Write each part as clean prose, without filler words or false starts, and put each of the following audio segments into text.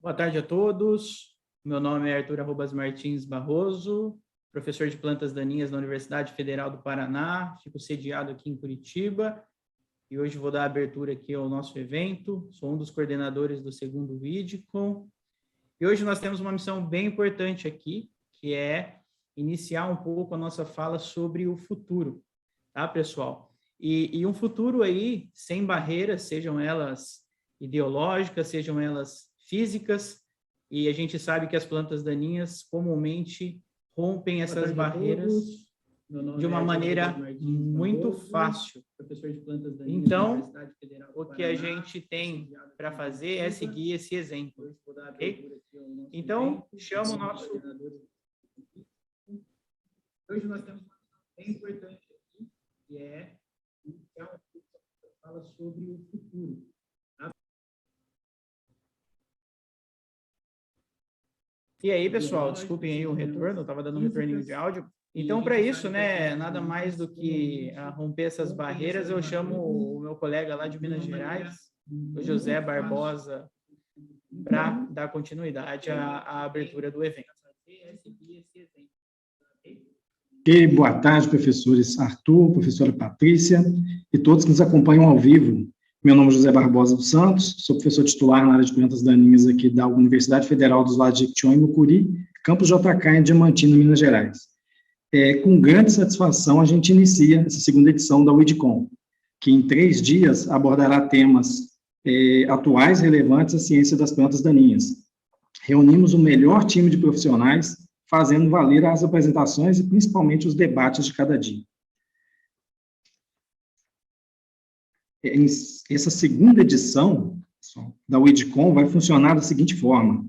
Boa tarde a todos. Meu nome é Arthur Arrobas Martins Barroso, professor de plantas daninhas na Universidade Federal do Paraná, fico sediado aqui em Curitiba e hoje vou dar abertura aqui ao nosso evento. Sou um dos coordenadores do segundo Widcom e hoje nós temos uma missão bem importante aqui, que é iniciar um pouco a nossa fala sobre o futuro, tá, pessoal? E um futuro aí sem barreiras, sejam elas ideológicas, sejam elas físicas, e a gente sabe que as plantas daninhas comumente rompem essas barreiras de uma maneira muito fácil. Então, o que a gente tem para fazer é seguir esse exemplo, ok? Então, chamo o nosso... Hoje nós temos uma questão bem importante aqui, que é iniciar uma discussão que fala sobre o futuro. E aí, pessoal, desculpem aí o retorno, eu estava dando um retorninho de áudio. Então, para isso, né, nada mais do que romper essas barreiras, eu chamo o meu colega lá de Minas Gerais, o José Barbosa, para dar continuidade à abertura do evento. Ok, boa tarde, professores Arthur, professora Patrícia e todos que nos acompanham ao vivo. Meu nome é José Barbosa dos Santos, sou professor titular na área de plantas daninhas aqui da Universidade Federal dos Lados de Jequitinhonha e Mucuri, campus JK em Diamantina, Minas Gerais. Com grande satisfação, a gente inicia essa segunda edição da Widcom, que em 3 dias abordará temas atuais relevantes à ciência das plantas daninhas. Reunimos o melhor time de profissionais, fazendo valer as apresentações e principalmente os debates de cada dia. Essa segunda edição da Widcom vai funcionar da seguinte forma: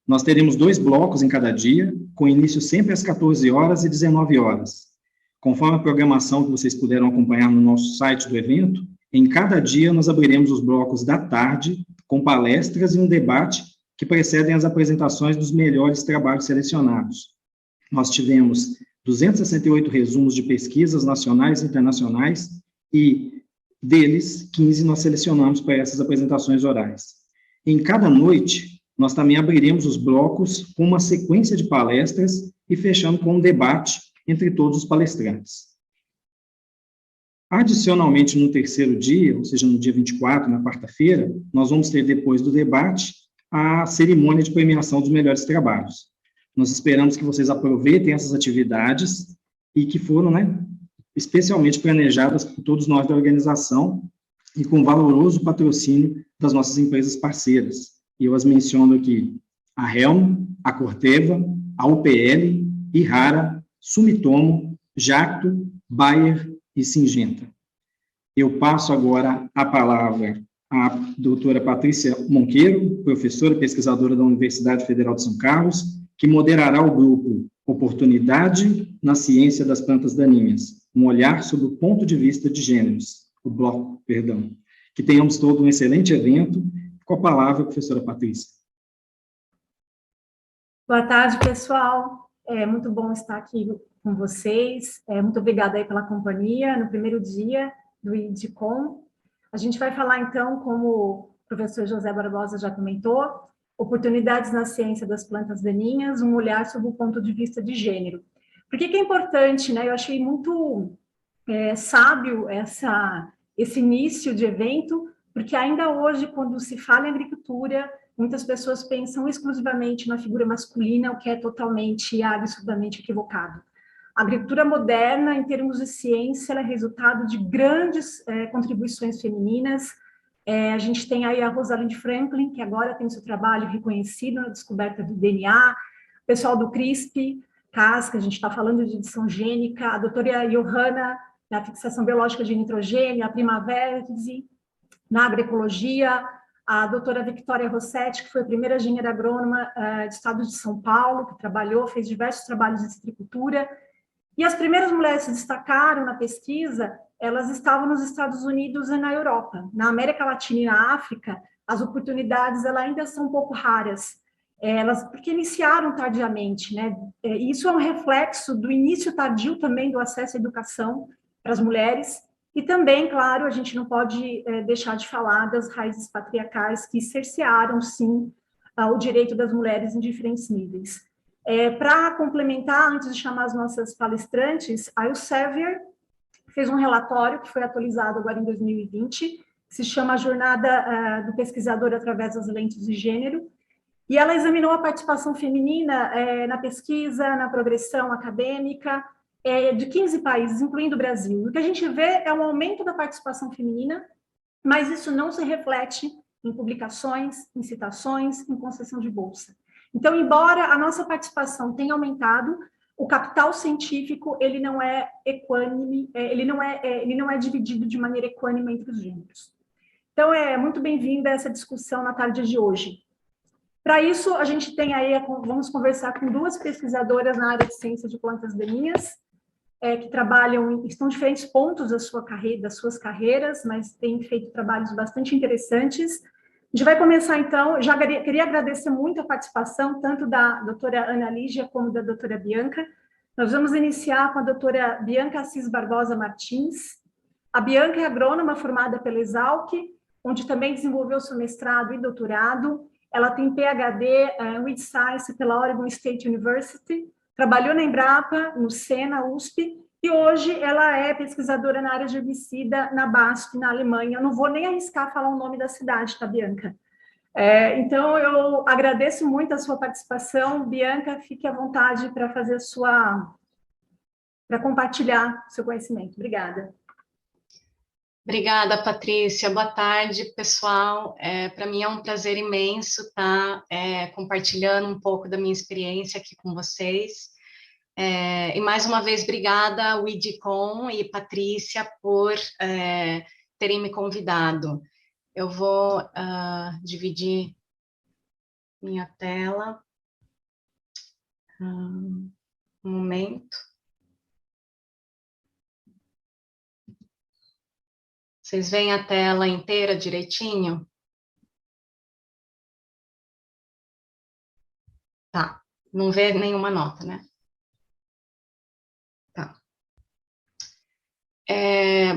nós teremos 2 blocos em cada dia, com início sempre às 14 horas e 19 horas. Conforme a programação que vocês puderam acompanhar no nosso site do evento, em cada dia nós abriremos os blocos da tarde, com palestras e um debate que precedem as apresentações dos melhores trabalhos selecionados. Nós tivemos 268 resumos de pesquisas nacionais e internacionais e deles, 15 nós selecionamos para essas apresentações orais. Em cada noite, nós também abriremos os blocos com uma sequência de palestras e fechando com um debate entre todos os palestrantes. Adicionalmente, no terceiro dia, ou seja, no dia 24, na quarta-feira, nós vamos ter, depois do debate, a cerimônia de premiação dos melhores trabalhos. Nós esperamos que vocês aproveitem essas atividades e que foram, especialmente planejadas por todos nós da organização e com valoroso patrocínio das nossas empresas parceiras. E eu as menciono aqui: a Helm, a Corteva, a UPL, Ihara, Sumitomo, Jacto, Bayer e Syngenta. Eu passo agora a palavra à doutora Patrícia Monqueiro, professora e pesquisadora da Universidade Federal de São Carlos, que moderará o grupo Oportunidade na Ciência das Plantas Daninhas, um olhar sobre o ponto de vista de gêneros, o bloco, perdão. Que tenhamos todo um excelente evento. Com a palavra, professora Patrícia. Boa tarde, pessoal. É muito bom estar aqui com vocês. Muito obrigada aí pela companhia no primeiro dia do Widcom. A gente vai falar, então, como o professor José Barbosa já comentou, oportunidades na ciência das plantas daninhas, um olhar sobre o ponto de vista de gênero. Por que é importante, né? Eu achei muito sábio esse início de evento, porque ainda hoje, quando se fala em agricultura, muitas pessoas pensam exclusivamente na figura masculina, o que é totalmente e absurdamente equivocado. A agricultura moderna, em termos de ciência, ela é resultado de grandes contribuições femininas. A gente tem aí a Rosalind Franklin, que agora tem seu trabalho reconhecido na descoberta do DNA, o pessoal do CRISPR-Cas, que a gente está falando de edição gênica, a doutora Johanna, na fixação biológica de nitrogênio, a Primavera, na agroecologia, a doutora Victoria Rossetti, que foi a primeira engenheira agrônoma do estado de São Paulo, que trabalhou, fez diversos trabalhos de citricultura. E as primeiras mulheres que se destacaram na pesquisa, elas estavam nos Estados Unidos e na Europa. Na América Latina e na África, as oportunidades elas ainda são um pouco raras, porque iniciaram tardiamente, né? Isso é um reflexo do início tardio também do acesso à educação para as mulheres, e também, claro, a gente não pode deixar de falar das raízes patriarcais que cercearam, sim, o direito das mulheres em diferentes níveis. Para complementar, antes de chamar as nossas palestrantes, a Elsevier fez um relatório que foi atualizado agora em 2020, que se chama a Jornada do Pesquisador através das Lentes de Gênero, e ela examinou a participação feminina na pesquisa, na progressão acadêmica, de 15 países, incluindo o Brasil. O que a gente vê é um aumento da participação feminina, mas isso não se reflete em publicações, em citações, em concessão de bolsa. Então, embora a nossa participação tenha aumentado, o capital científico ele não é equânime, ele não é dividido de maneira equânime entre os gêneros. Então, é muito bem-vinda essa discussão na tarde de hoje. Para isso, a gente tem aí, vamos conversar com duas pesquisadoras na área de ciência de plantas daninhas, que trabalham, estão em diferentes pontos das suas carreiras, mas têm feito trabalhos bastante interessantes. A gente vai começar, então, já queria agradecer muito a participação, tanto da doutora Ana Lígia como da doutora Bianca. Nós vamos iniciar com a doutora Bianca Assis Barbosa Martins. A Bianca é agrônoma formada pela Exalc, onde também desenvolveu seu mestrado e doutorado. Ela tem PhD with Science pela Oregon State University, trabalhou na Embrapa, no SENA, USP, e hoje ela é pesquisadora na área de herbicida na BASF, na Alemanha. Eu não vou nem arriscar falar o nome da cidade, tá, Bianca? Então, eu agradeço muito a sua participação. Bianca, fique à vontade para fazer para compartilhar seu conhecimento. Obrigada. Obrigada, Patrícia. Boa tarde, pessoal. Para mim é um prazer imenso estar compartilhando um pouco da minha experiência aqui com vocês. E mais uma vez, obrigada, Widcom e Patrícia, por terem me convidado. Eu vou dividir minha tela. Um momento. Vocês veem a tela inteira direitinho? Tá, não vê nenhuma nota, né? Tá.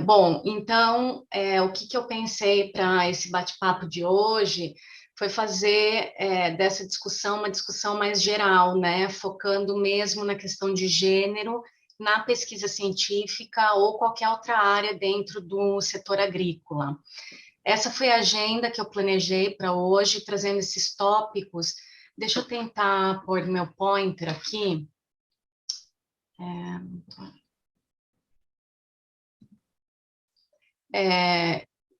Bom, então, o que eu pensei para esse bate-papo de hoje foi fazer dessa discussão uma discussão mais geral, né? Focando mesmo na questão de gênero, na pesquisa científica ou qualquer outra área dentro do setor agrícola. Essa foi a agenda que eu planejei para hoje, trazendo esses tópicos. Deixa eu tentar pôr meu pointer aqui.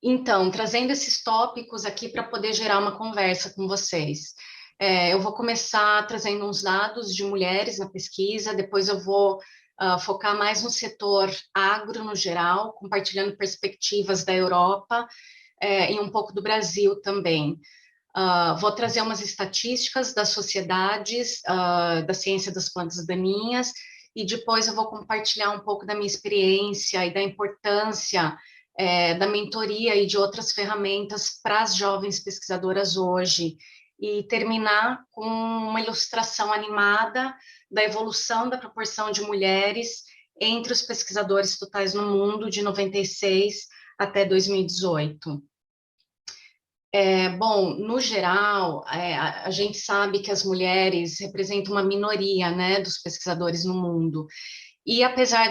Então, trazendo esses tópicos aqui para poder gerar uma conversa com vocês. Eu vou começar trazendo uns dados de mulheres na pesquisa, depois eu vou focar mais no setor agro no geral, compartilhando perspectivas da Europa e um pouco do Brasil também. Vou trazer umas estatísticas das sociedades da ciência das plantas daninhas e depois eu vou compartilhar um pouco da minha experiência e da importância da mentoria e de outras ferramentas para as jovens pesquisadoras hoje, e terminar com uma ilustração animada da evolução da proporção de mulheres entre os pesquisadores totais no mundo de 96 até 2018. Bom, no geral, a gente sabe que as mulheres representam uma minoria, né, dos pesquisadores no mundo, e apesar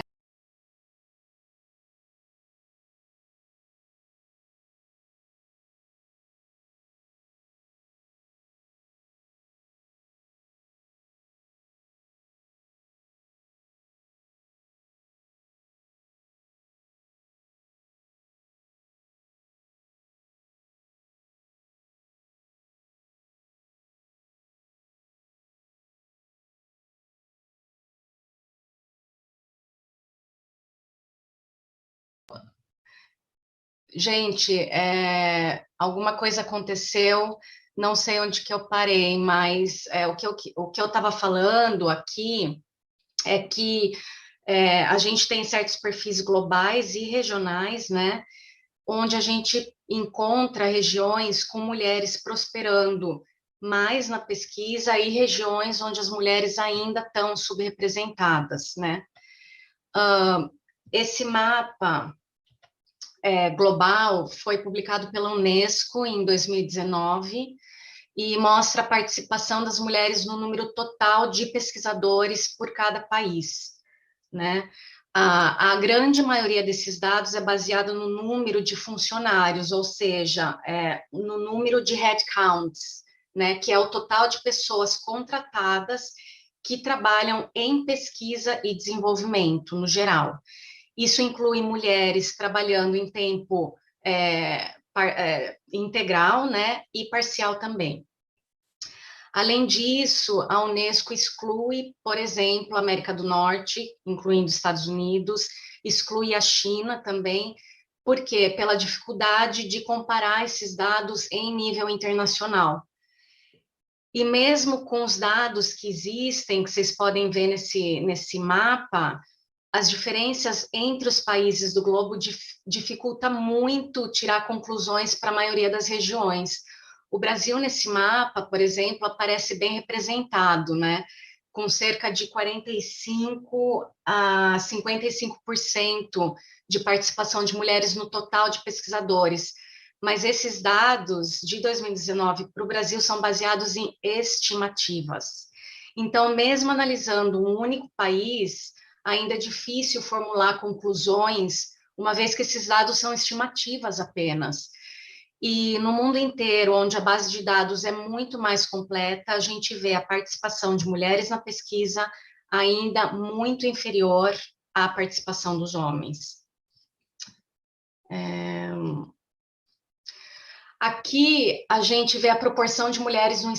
gente, alguma coisa aconteceu, não sei onde que eu parei, mas o que eu estava falando aqui é que a gente tem certos perfis globais e regionais, né, onde a gente encontra regiões com mulheres prosperando mais na pesquisa e regiões onde as mulheres ainda estão subrepresentadas, né. Esse mapa global foi publicado pela Unesco em 2019, e mostra a participação das mulheres no número total de pesquisadores por cada país, né? A grande maioria desses dados é baseada no número de funcionários, ou seja, no número de headcounts, né, que é o total de pessoas contratadas que trabalham em pesquisa e desenvolvimento, no geral. Isso inclui mulheres trabalhando em tempo integral, né, e parcial também. Além disso, a Unesco exclui, por exemplo, a América do Norte, incluindo Estados Unidos, exclui a China também, porque pela dificuldade de comparar esses dados em nível internacional. E mesmo com os dados que existem, que vocês podem ver nesse mapa, as diferenças entre os países do globo dificulta muito tirar conclusões para a maioria das regiões. O Brasil, nesse mapa, por exemplo, aparece bem representado, né? Com cerca de 45% a 55% de participação de mulheres no total de pesquisadores. Mas esses dados de 2019 para o Brasil são baseados em estimativas. Então, mesmo analisando um único país, ainda é difícil formular conclusões, uma vez que esses dados são estimativas apenas. E no mundo inteiro, onde a base de dados é muito mais completa, a gente vê a participação de mulheres na pesquisa ainda muito inferior à participação dos homens. Aqui a gente vê a proporção de mulheres no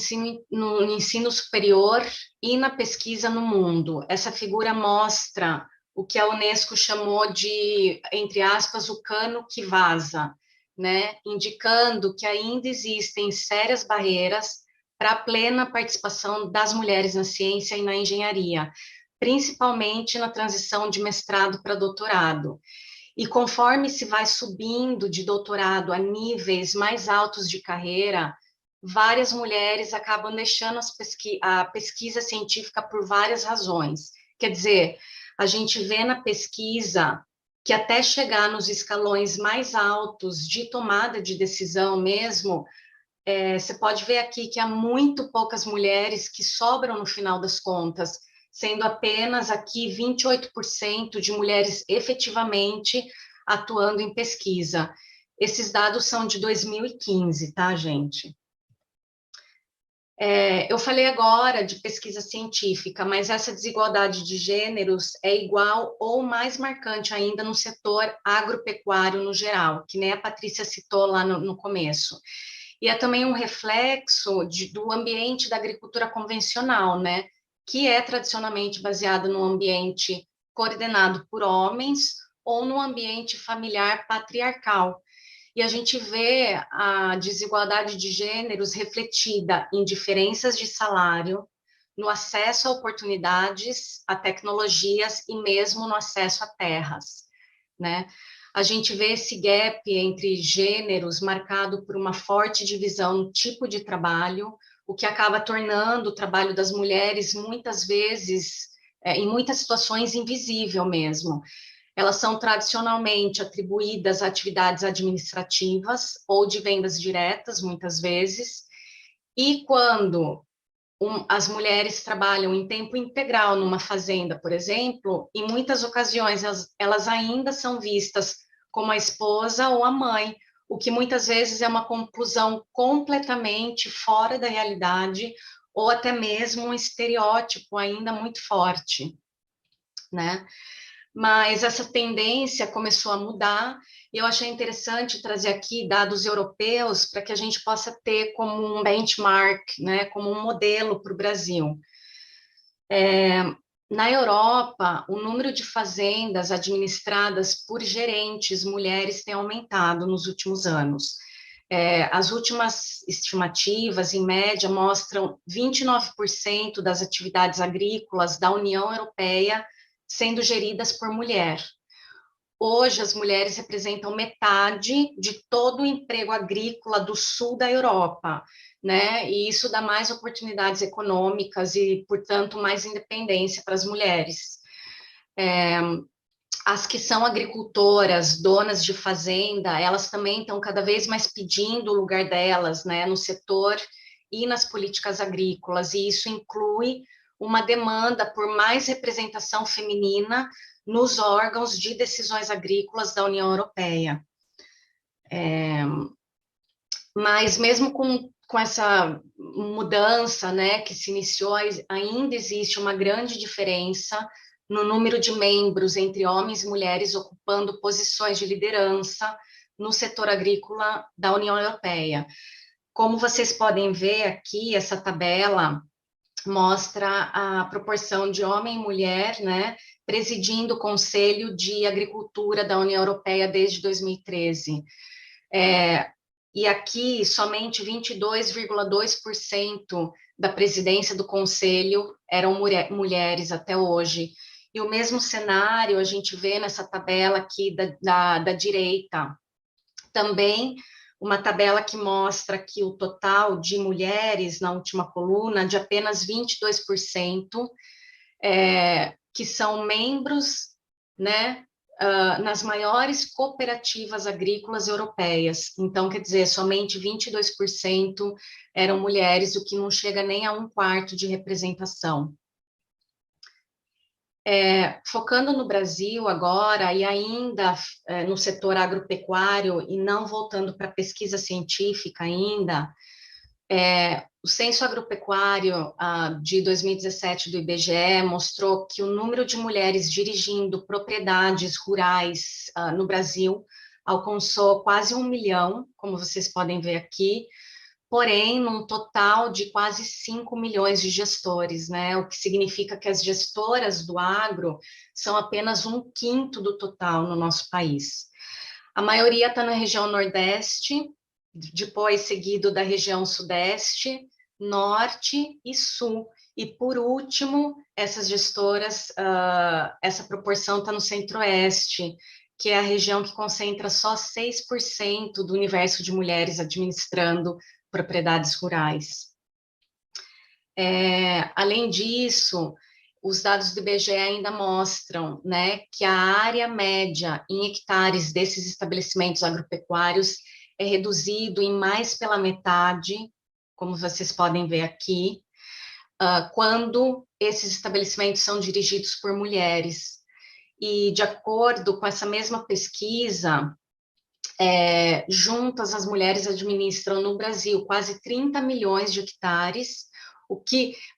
ensino superior e na pesquisa no mundo. Essa figura mostra o que a Unesco chamou de, entre aspas, o cano que vaza, né? Indicando que ainda existem sérias barreiras para a plena participação das mulheres na ciência e na engenharia, principalmente na transição de mestrado para doutorado. E conforme se vai subindo de doutorado a níveis mais altos de carreira, várias mulheres acabam deixando a pesquisa científica por várias razões. Quer dizer, a gente vê na pesquisa que até chegar nos escalões mais altos de tomada de decisão mesmo, você pode ver aqui que há muito poucas mulheres que sobram no final das contas, sendo apenas aqui 28% de mulheres efetivamente atuando em pesquisa. Esses dados são de 2015, tá, gente? Eu falei agora de pesquisa científica, mas essa desigualdade de gêneros é igual ou mais marcante ainda no setor agropecuário no geral, que nem a Patrícia citou lá no começo. E é também um reflexo do ambiente da agricultura convencional, né? Que é tradicionalmente baseada no ambiente coordenado por homens ou no ambiente familiar patriarcal. E a gente vê a desigualdade de gêneros refletida em diferenças de salário, no acesso a oportunidades, a tecnologias e mesmo no acesso a terras, né? A gente vê esse gap entre gêneros marcado por uma forte divisão no tipo de trabalho, o que acaba tornando o trabalho das mulheres, muitas vezes, em muitas situações, invisível mesmo. Elas são tradicionalmente atribuídas a atividades administrativas ou de vendas diretas, muitas vezes, e quando as mulheres trabalham em tempo integral numa fazenda, por exemplo, em muitas ocasiões elas ainda são vistas como a esposa ou a mãe, o que muitas vezes é uma conclusão completamente fora da realidade, ou até mesmo um estereótipo ainda muito forte, né? Mas essa tendência começou a mudar, e eu achei interessante trazer aqui dados europeus para que a gente possa ter como um benchmark, né, como um modelo para o Brasil. Na Europa, o número de fazendas administradas por gerentes mulheres tem aumentado nos últimos anos. As últimas estimativas, em média, mostram 29% das atividades agrícolas da União Europeia sendo geridas por mulher. Hoje, as mulheres representam metade de todo o emprego agrícola do sul da Europa, né? E isso dá mais oportunidades econômicas e, portanto, mais independência para as mulheres. As que são agricultoras, donas de fazenda, elas também estão cada vez mais pedindo o lugar delas, né, no setor e nas políticas agrícolas, e isso inclui uma demanda por mais representação feminina nos órgãos de decisões agrícolas da União Europeia. Mas mesmo com essa mudança, né, que se iniciou, ainda existe uma grande diferença no número de membros entre homens e mulheres ocupando posições de liderança no setor agrícola da União Europeia. Como vocês podem ver aqui, essa tabela mostra a proporção de homem e mulher, né, presidindo o Conselho de Agricultura da União Europeia desde 2013. E aqui, somente 22,2% da presidência do Conselho eram mulheres até hoje. E o mesmo cenário a gente vê nessa tabela aqui da direita. Também uma tabela que mostra que o total de mulheres, na última coluna, de apenas 22%, que são membros, né, nas maiores cooperativas agrícolas europeias. Então, quer dizer, somente 22% eram mulheres, o que não chega nem a 1/4 de representação. Focando no Brasil agora, e ainda no setor agropecuário, e não voltando para a pesquisa científica ainda, o Censo Agropecuário de 2017 do IBGE mostrou que o número de mulheres dirigindo propriedades rurais no Brasil alcançou quase 1 milhão, como vocês podem ver aqui, porém, num total de quase 5 milhões de gestores, né? O que significa que as gestoras do agro são apenas 1/5 do total no nosso país. A maioria está na região Nordeste, depois seguido da região Sudeste, Norte e Sul. E, por último, essas gestoras, essa proporção está no Centro-Oeste, que é a região que concentra só 6% do universo de mulheres administrando propriedades rurais. Além disso, os dados do IBGE ainda mostram, né, que a área média em hectares desses estabelecimentos agropecuários é reduzido em mais pela metade, como vocês podem ver aqui, quando esses estabelecimentos são dirigidos por mulheres. E, de acordo com essa mesma pesquisa, juntas as mulheres administram no Brasil quase 30 milhões de hectares,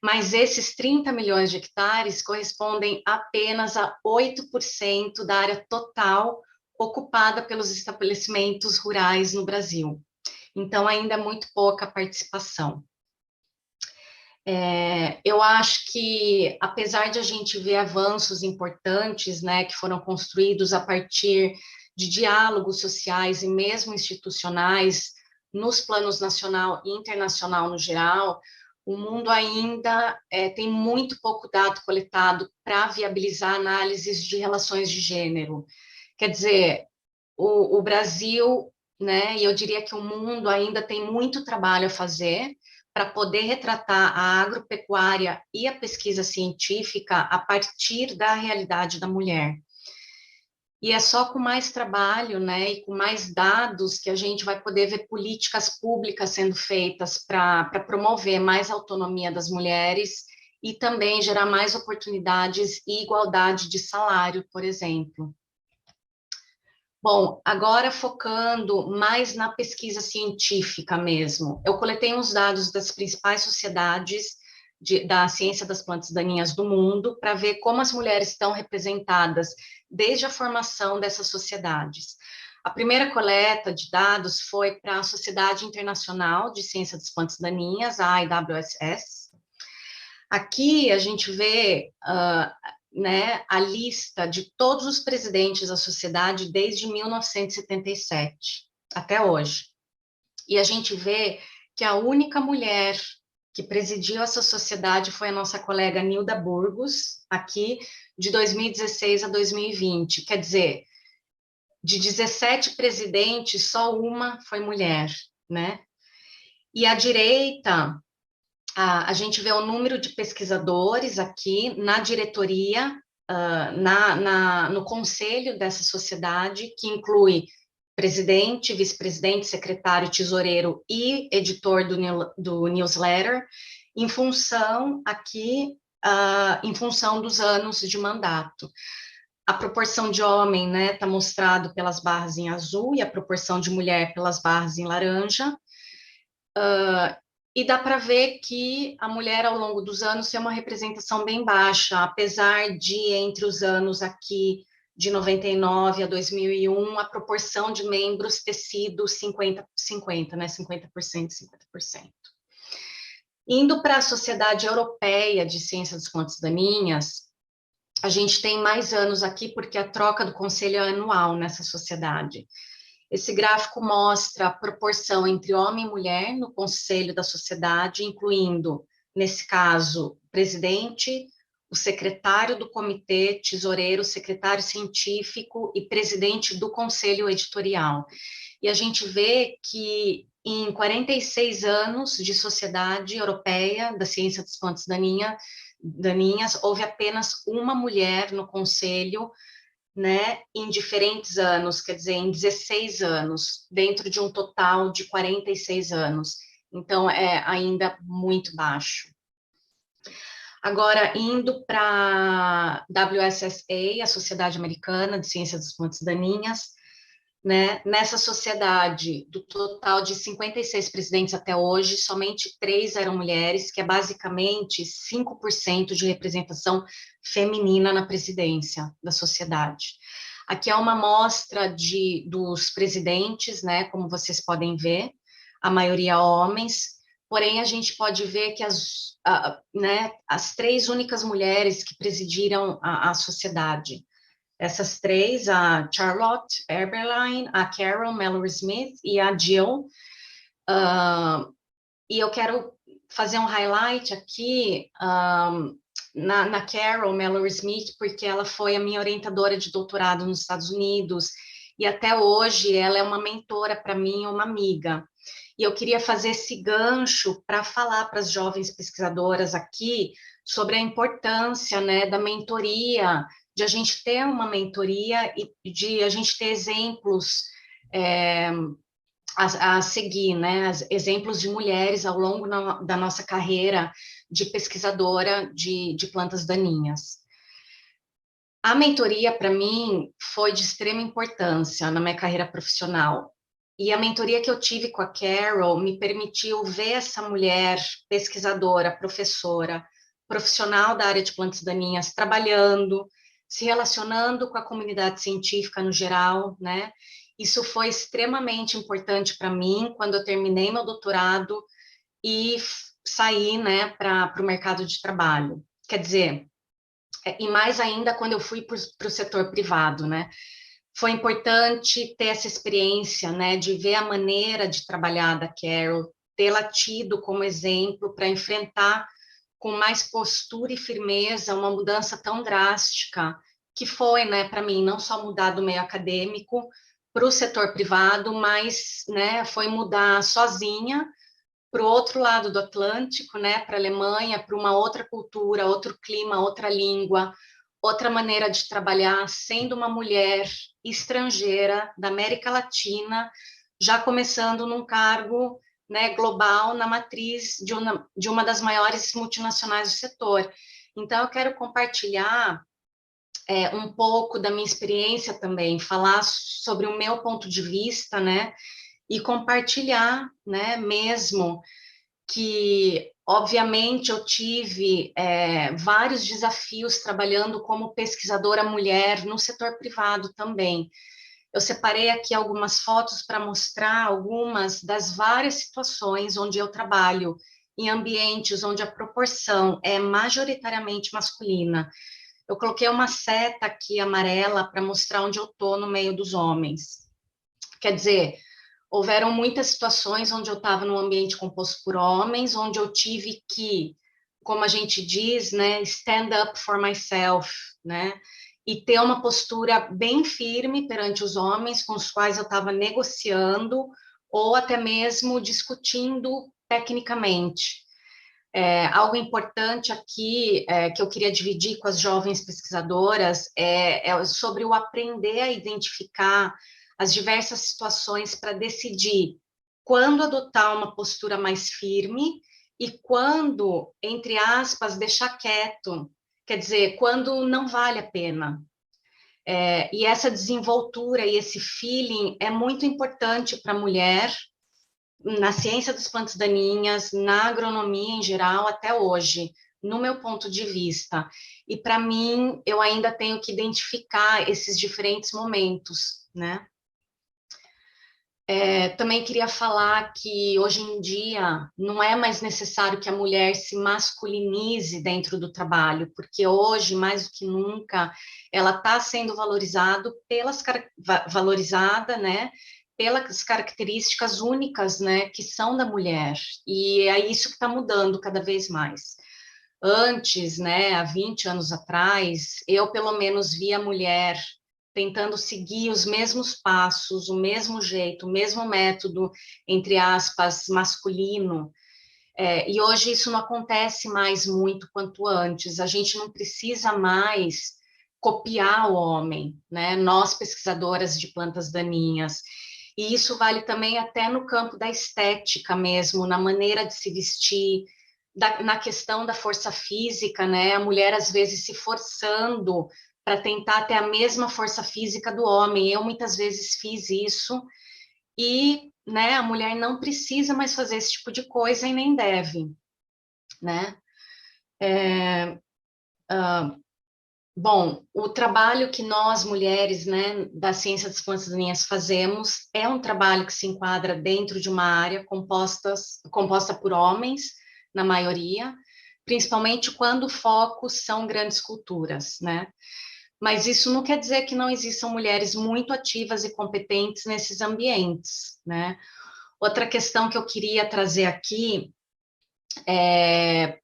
mas esses 30 milhões de hectares correspondem apenas a 8% da área total ocupada pelos estabelecimentos rurais no Brasil. Então, ainda é muito pouca a participação. Eu acho que, apesar de a gente ver avanços importantes, né, que foram construídos a partir de diálogos sociais e mesmo institucionais, nos planos nacional e internacional no geral, o mundo ainda tem muito pouco dado coletado para viabilizar análises de relações de gênero. Quer dizer, o Brasil, né, e eu diria que o mundo ainda tem muito trabalho a fazer para poder retratar a agropecuária e a pesquisa científica a partir da realidade da mulher. E é só com mais trabalho, né, e com mais dados que a gente vai poder ver políticas públicas sendo feitas para promover mais autonomia das mulheres e também gerar mais oportunidades e igualdade de salário, por exemplo. Bom, agora focando mais na pesquisa científica mesmo, eu coletei uns dados das principais sociedades da ciência das plantas daninhas do mundo para ver como as mulheres estão representadas desde a formação dessas sociedades. A primeira coleta de dados foi para a Sociedade Internacional de Ciência das Plantas Daninhas, a IWSS. Aqui a gente vê né, a lista de todos os presidentes da sociedade desde 1977 até hoje. E a gente vê que a única mulher que presidiu essa sociedade foi a nossa colega Nilda Burgos, aqui de 2016 a 2020. Quer dizer, de 17 presidentes, só uma foi mulher, né? E à direita, a gente vê o número de pesquisadores aqui na diretoria, no conselho dessa sociedade, que inclui presidente, vice-presidente, secretário, tesoureiro e editor do newsletter, em função dos anos de mandato. A proporção de homem, né, está mostrado pelas barras em azul e a proporção de mulher pelas barras em laranja. E dá para ver que a mulher, ao longo dos anos, tem uma representação bem baixa, apesar de, entre os anos aqui, de 99 a 2001, a proporção de membros ter sido 50-50, né, 50%, 50%. Indo para a Sociedade Europeia de Ciências das Plantas Daninhas, a gente tem mais anos aqui, porque a troca do conselho é anual nessa sociedade. Esse gráfico mostra a proporção entre homem e mulher no conselho da sociedade, incluindo, nesse caso, o presidente, o secretário do comitê, tesoureiro, secretário científico e presidente do conselho editorial. E a gente vê que em 46 anos de Sociedade Europeia da Ciência das Plantas Daninhas, houve apenas uma mulher no conselho, né, em diferentes anos, quer dizer, em 16 anos, dentro de um total de 46 anos. Então, é ainda muito baixo. Agora, indo para a WSSA, a Sociedade Americana de Ciências das Plantas Daninhas, né, nessa sociedade, do total de 56 presidentes até hoje, somente 3 eram mulheres, que é basicamente 5% de representação feminina na presidência da sociedade. Aqui é uma amostra dos presidentes, né, como vocês podem ver, a maioria homens, porém a gente pode ver que as 3 únicas mulheres que presidiram a sociedade, essas 3, a Charlotte Eberlein, a Carol Mallory Smith e a Jill. E eu quero fazer um highlight aqui na Carol Mallory Smith, porque ela foi a minha orientadora de doutorado nos Estados Unidos, e até hoje ela é uma mentora para mim, uma amiga. E eu queria fazer esse gancho para falar para as jovens pesquisadoras aqui sobre a importância, né, da mentoria, de a gente ter uma mentoria e de a gente ter exemplos a seguir, né, exemplos de mulheres ao longo da nossa carreira de pesquisadora de plantas daninhas. A mentoria, para mim, foi de extrema importância na minha carreira profissional. E a mentoria que eu tive com a Carol me permitiu ver essa mulher pesquisadora, professora, profissional da área de plantas daninhas, trabalhando, se relacionando com a comunidade científica no geral, né? Isso foi extremamente importante para mim quando eu terminei meu doutorado e saí, né, para o mercado de trabalho. Quer dizer, e mais ainda quando eu fui para o setor privado, né? Foi importante ter essa experiência, né, de ver a maneira de trabalhar da Carol, tê-la tido como exemplo para enfrentar com mais postura e firmeza uma mudança tão drástica que foi, né, para mim, não só mudar do meio acadêmico para o setor privado, mas, né, foi mudar sozinha para o outro lado do Atlântico, né, para a Alemanha, para uma outra cultura, outro clima, outra língua, outra maneira de trabalhar, sendo uma mulher estrangeira da América Latina, já começando num cargo, né, global na matriz de uma das maiores multinacionais do setor. Então, eu quero compartilhar um pouco da minha experiência também, falar sobre o meu ponto de vista, né, e compartilhar, né, mesmo que, obviamente, eu tive vários desafios trabalhando como pesquisadora mulher no setor privado também. Eu separei aqui algumas fotos para mostrar algumas das várias situações onde eu trabalho, em ambientes onde a proporção é majoritariamente masculina. Eu coloquei uma seta aqui amarela para mostrar onde eu estou no meio dos homens. Quer dizer, houveram muitas situações onde eu estava num ambiente composto por homens, onde eu tive que, como a gente diz, né, stand up for myself, né, e ter uma postura bem firme perante os homens com os quais eu estava negociando ou até mesmo discutindo tecnicamente. Algo importante aqui que eu queria dividir com as jovens pesquisadoras é sobre o aprender a identificar as diversas situações para decidir quando adotar uma postura mais firme e quando, entre aspas, deixar quieto, quer dizer, quando não vale a pena. E essa desenvoltura e esse feeling é muito importante para a mulher, na ciência das plantas daninhas, na agronomia em geral, até hoje, no meu ponto de vista. E, para mim, eu ainda tenho que identificar esses diferentes momentos, né? Também queria falar que, hoje em dia, não é mais necessário que a mulher se masculinize dentro do trabalho, porque hoje, mais do que nunca, ela está sendo valorizada, né, pelas características únicas, né, que são da mulher, e é isso que está mudando cada vez mais. Antes, né, há 20 anos atrás, eu, pelo menos, via a mulher tentando seguir os mesmos passos, o mesmo jeito, o mesmo método, entre aspas, masculino. E hoje isso não acontece mais muito quanto antes. A gente não precisa mais copiar o homem, né? Nós, pesquisadoras de plantas daninhas. E isso vale também até no campo da estética mesmo, na maneira de se vestir, na questão da força física, né? A mulher, às vezes, se forçando para tentar ter a mesma força física do homem. Eu muitas vezes fiz isso e, né, a mulher não precisa mais fazer esse tipo de coisa e nem deve, né? Bom, o trabalho que nós, mulheres, né, da ciência das plantas daninhas fazemos é um trabalho que se enquadra dentro de uma área composta por homens, na maioria, principalmente quando o foco são grandes culturas, né? Mas isso não quer dizer que não existam mulheres muito ativas e competentes nesses ambientes, né? Outra questão que eu queria trazer aqui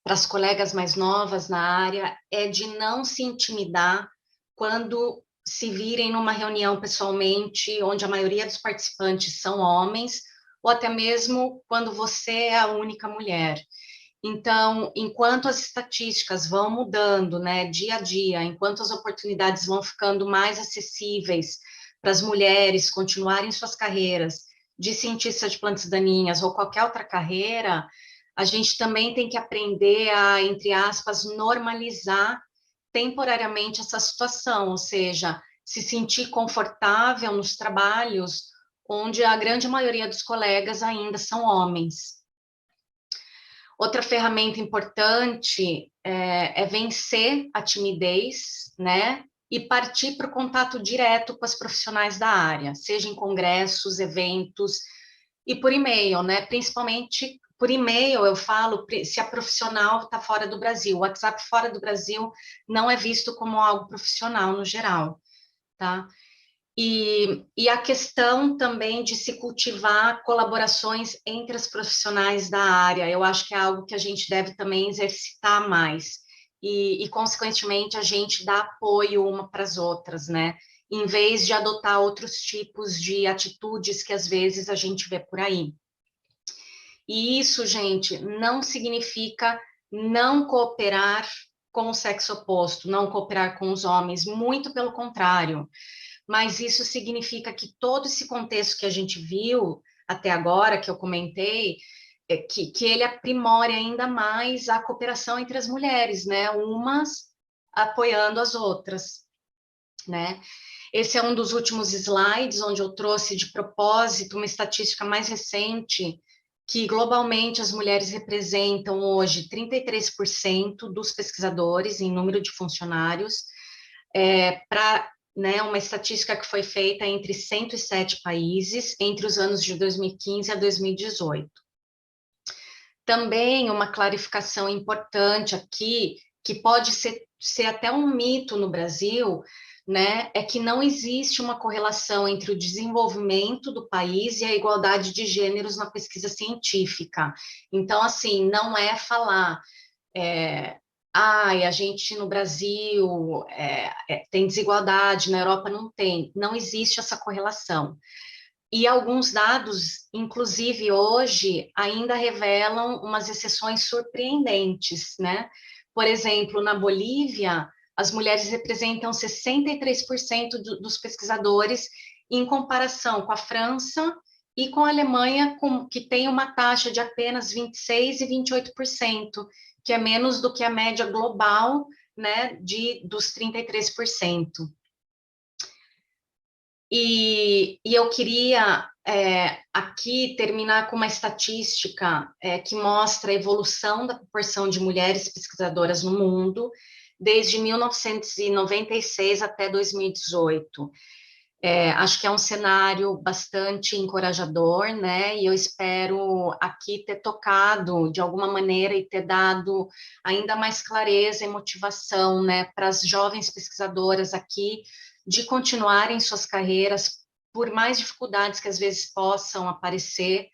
para as colegas mais novas na área é de não se intimidar quando se virem numa reunião pessoalmente, onde a maioria dos participantes são homens, ou até mesmo quando você é a única mulher. Então, enquanto as estatísticas vão mudando, né, dia a dia, enquanto as oportunidades vão ficando mais acessíveis para as mulheres continuarem suas carreiras de cientista de plantas daninhas ou qualquer outra carreira, a gente também tem que aprender a, entre aspas, normalizar temporariamente essa situação, ou seja, se sentir confortável nos trabalhos onde a grande maioria dos colegas ainda são homens. Outra ferramenta importante é vencer a timidez, né? E partir para o contato direto com as profissionais da área, seja em congressos, eventos e por e-mail, né? Principalmente por e-mail, eu falo, se a profissional está fora do Brasil. O WhatsApp fora do Brasil não é visto como algo profissional no geral, tá? E a questão também de se cultivar colaborações entre as profissionais da área, eu acho que é algo que a gente deve também exercitar mais, e consequentemente, a gente dá apoio uma para as outras, né? Em vez de adotar outros tipos de atitudes que às vezes a gente vê por aí. E isso, gente, não significa não cooperar com o sexo oposto, não cooperar com os homens, muito pelo contrário. Mas isso significa que todo esse contexto que a gente viu até agora, que eu comentei, que ele aprimore ainda mais a cooperação entre as mulheres, né? Umas apoiando as outras, né? Esse é um dos últimos slides, onde eu trouxe de propósito uma estatística mais recente, que globalmente as mulheres representam hoje 33% dos pesquisadores em número de funcionários, para, né, uma estatística que foi feita entre 107 países, entre os anos de 2015 a 2018. Também uma clarificação importante aqui, que pode ser até um mito no Brasil, né, é que não existe uma correlação entre o desenvolvimento do país e a igualdade de gêneros na pesquisa científica. Então, assim, não é falar... a gente no Brasil tem desigualdade, na Europa não tem. Não existe essa correlação. E alguns dados, inclusive hoje, ainda revelam umas exceções surpreendentes, né? Por exemplo, na Bolívia, as mulheres representam 63% dos pesquisadores em comparação com a França e com a Alemanha, que tem uma taxa de apenas 26% e 28%, que é menos do que a média global, né, dos 33%. E eu queria aqui terminar com uma estatística que mostra a evolução da proporção de mulheres pesquisadoras no mundo desde 1996 até 2018. Acho que é um cenário bastante encorajador, né? E eu espero aqui ter tocado de alguma maneira e ter dado ainda mais clareza e motivação, né, para as jovens pesquisadoras aqui de continuarem suas carreiras, por mais dificuldades que às vezes possam aparecer,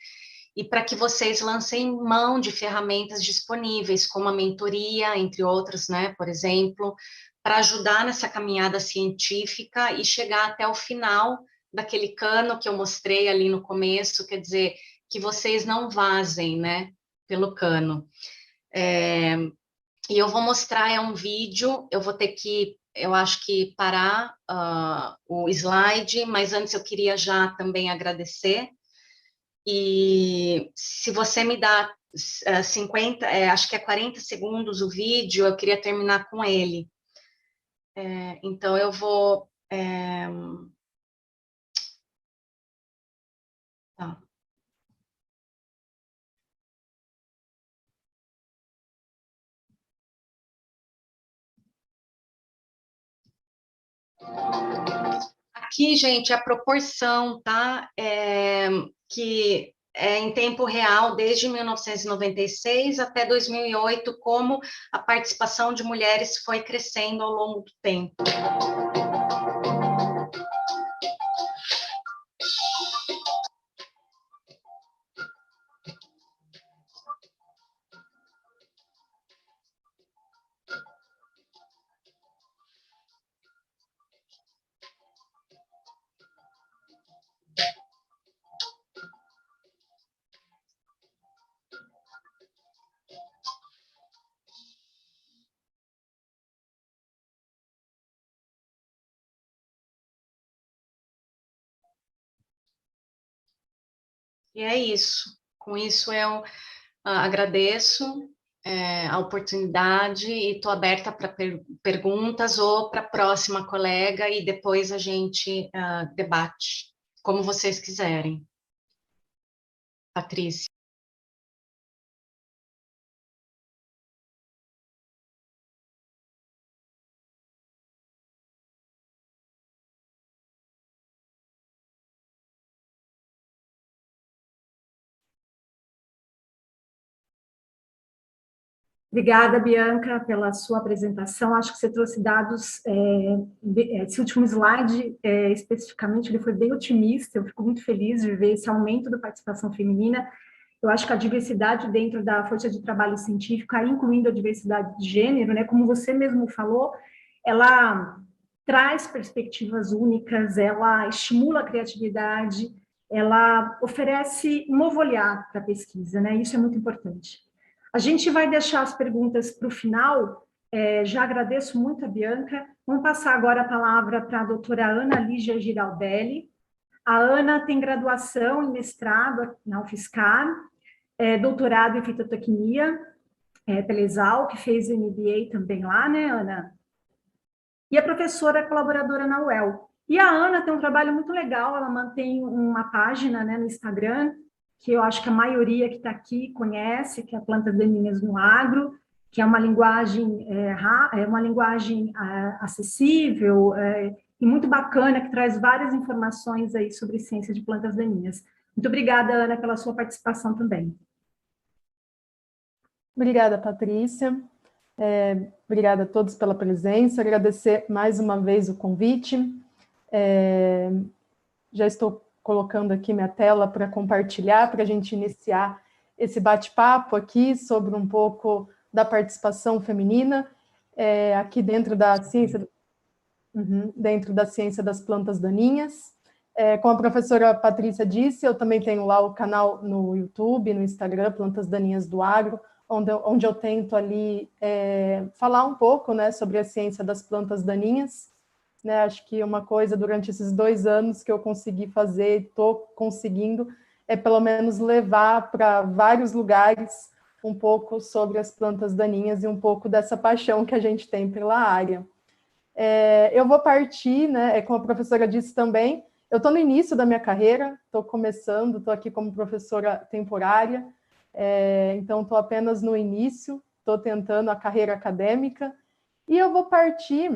e para que vocês lancem mão de ferramentas disponíveis, como a mentoria, entre outras, né, por exemplo, para ajudar nessa caminhada científica e chegar até o final daquele cano que eu mostrei ali no começo, quer dizer, que vocês não vazem, né, pelo cano. E eu vou mostrar um vídeo, eu vou ter que, eu acho que parar o slide, mas antes eu queria já também agradecer. E se você me dá 50, acho que é 40 segundos o vídeo, eu queria terminar com ele. Então, eu vou... Tá. Aqui, gente, a proporção, tá? Que é em tempo real, desde 1996 até 2008, como a participação de mulheres foi crescendo ao longo do tempo. E é isso. Com isso, eu agradeço a oportunidade e estou aberta para perguntas ou para a próxima colega e depois a gente debate, como vocês quiserem. Patrícia. Obrigada, Bianca, pela sua apresentação. Acho que você trouxe dados, esse último slide, especificamente, ele foi bem otimista. Eu fico muito feliz de ver esse aumento da participação feminina. Eu acho que a diversidade dentro da força de trabalho científica, incluindo a diversidade de gênero, né, como você mesmo falou, ela traz perspectivas únicas, ela estimula a criatividade, ela oferece um novo olhar para a pesquisa, né? Isso é muito importante. A gente vai deixar as perguntas para o final, já agradeço muito a Bianca. Vamos passar agora a palavra para a doutora Ana Lígia Giraldelli. A Ana tem graduação em mestrado na UFSCar, doutorado em fitotecnia pela Exalc, fez MBA também lá, né, Ana? E é professora colaboradora na UEL. E a Ana tem um trabalho muito legal, ela mantém uma página, né, no Instagram, que eu acho que a maioria que está aqui conhece, que é a Plantas Daninhas no Agro, que é uma linguagem, acessível e muito bacana, que traz várias informações aí sobre ciência de plantas daninhas. Muito obrigada, Ana, pela sua participação também. Obrigada, Patrícia. Obrigada a todos pela presença. Agradecer mais uma vez o convite. Já estou colocando aqui minha tela para compartilhar, para a gente iniciar esse bate-papo aqui sobre um pouco da participação feminina aqui dentro da ciência, dentro da ciência das plantas daninhas. Como a professora Patrícia disse, eu também tenho lá o canal no YouTube, no Instagram, Plantas Daninhas do Agro, onde eu tento ali falar um pouco, né, sobre a ciência das plantas daninhas. né? Acho que uma coisa durante esses 2 anos que eu consegui fazer, estou conseguindo, é pelo menos levar para vários lugares um pouco sobre as plantas daninhas e um pouco dessa paixão que a gente tem pela área. Eu vou partir, né, como a professora disse também, eu estou no início da minha carreira, estou começando, estou aqui como professora temporária, então estou apenas no início, estou tentando a carreira acadêmica, e eu vou partir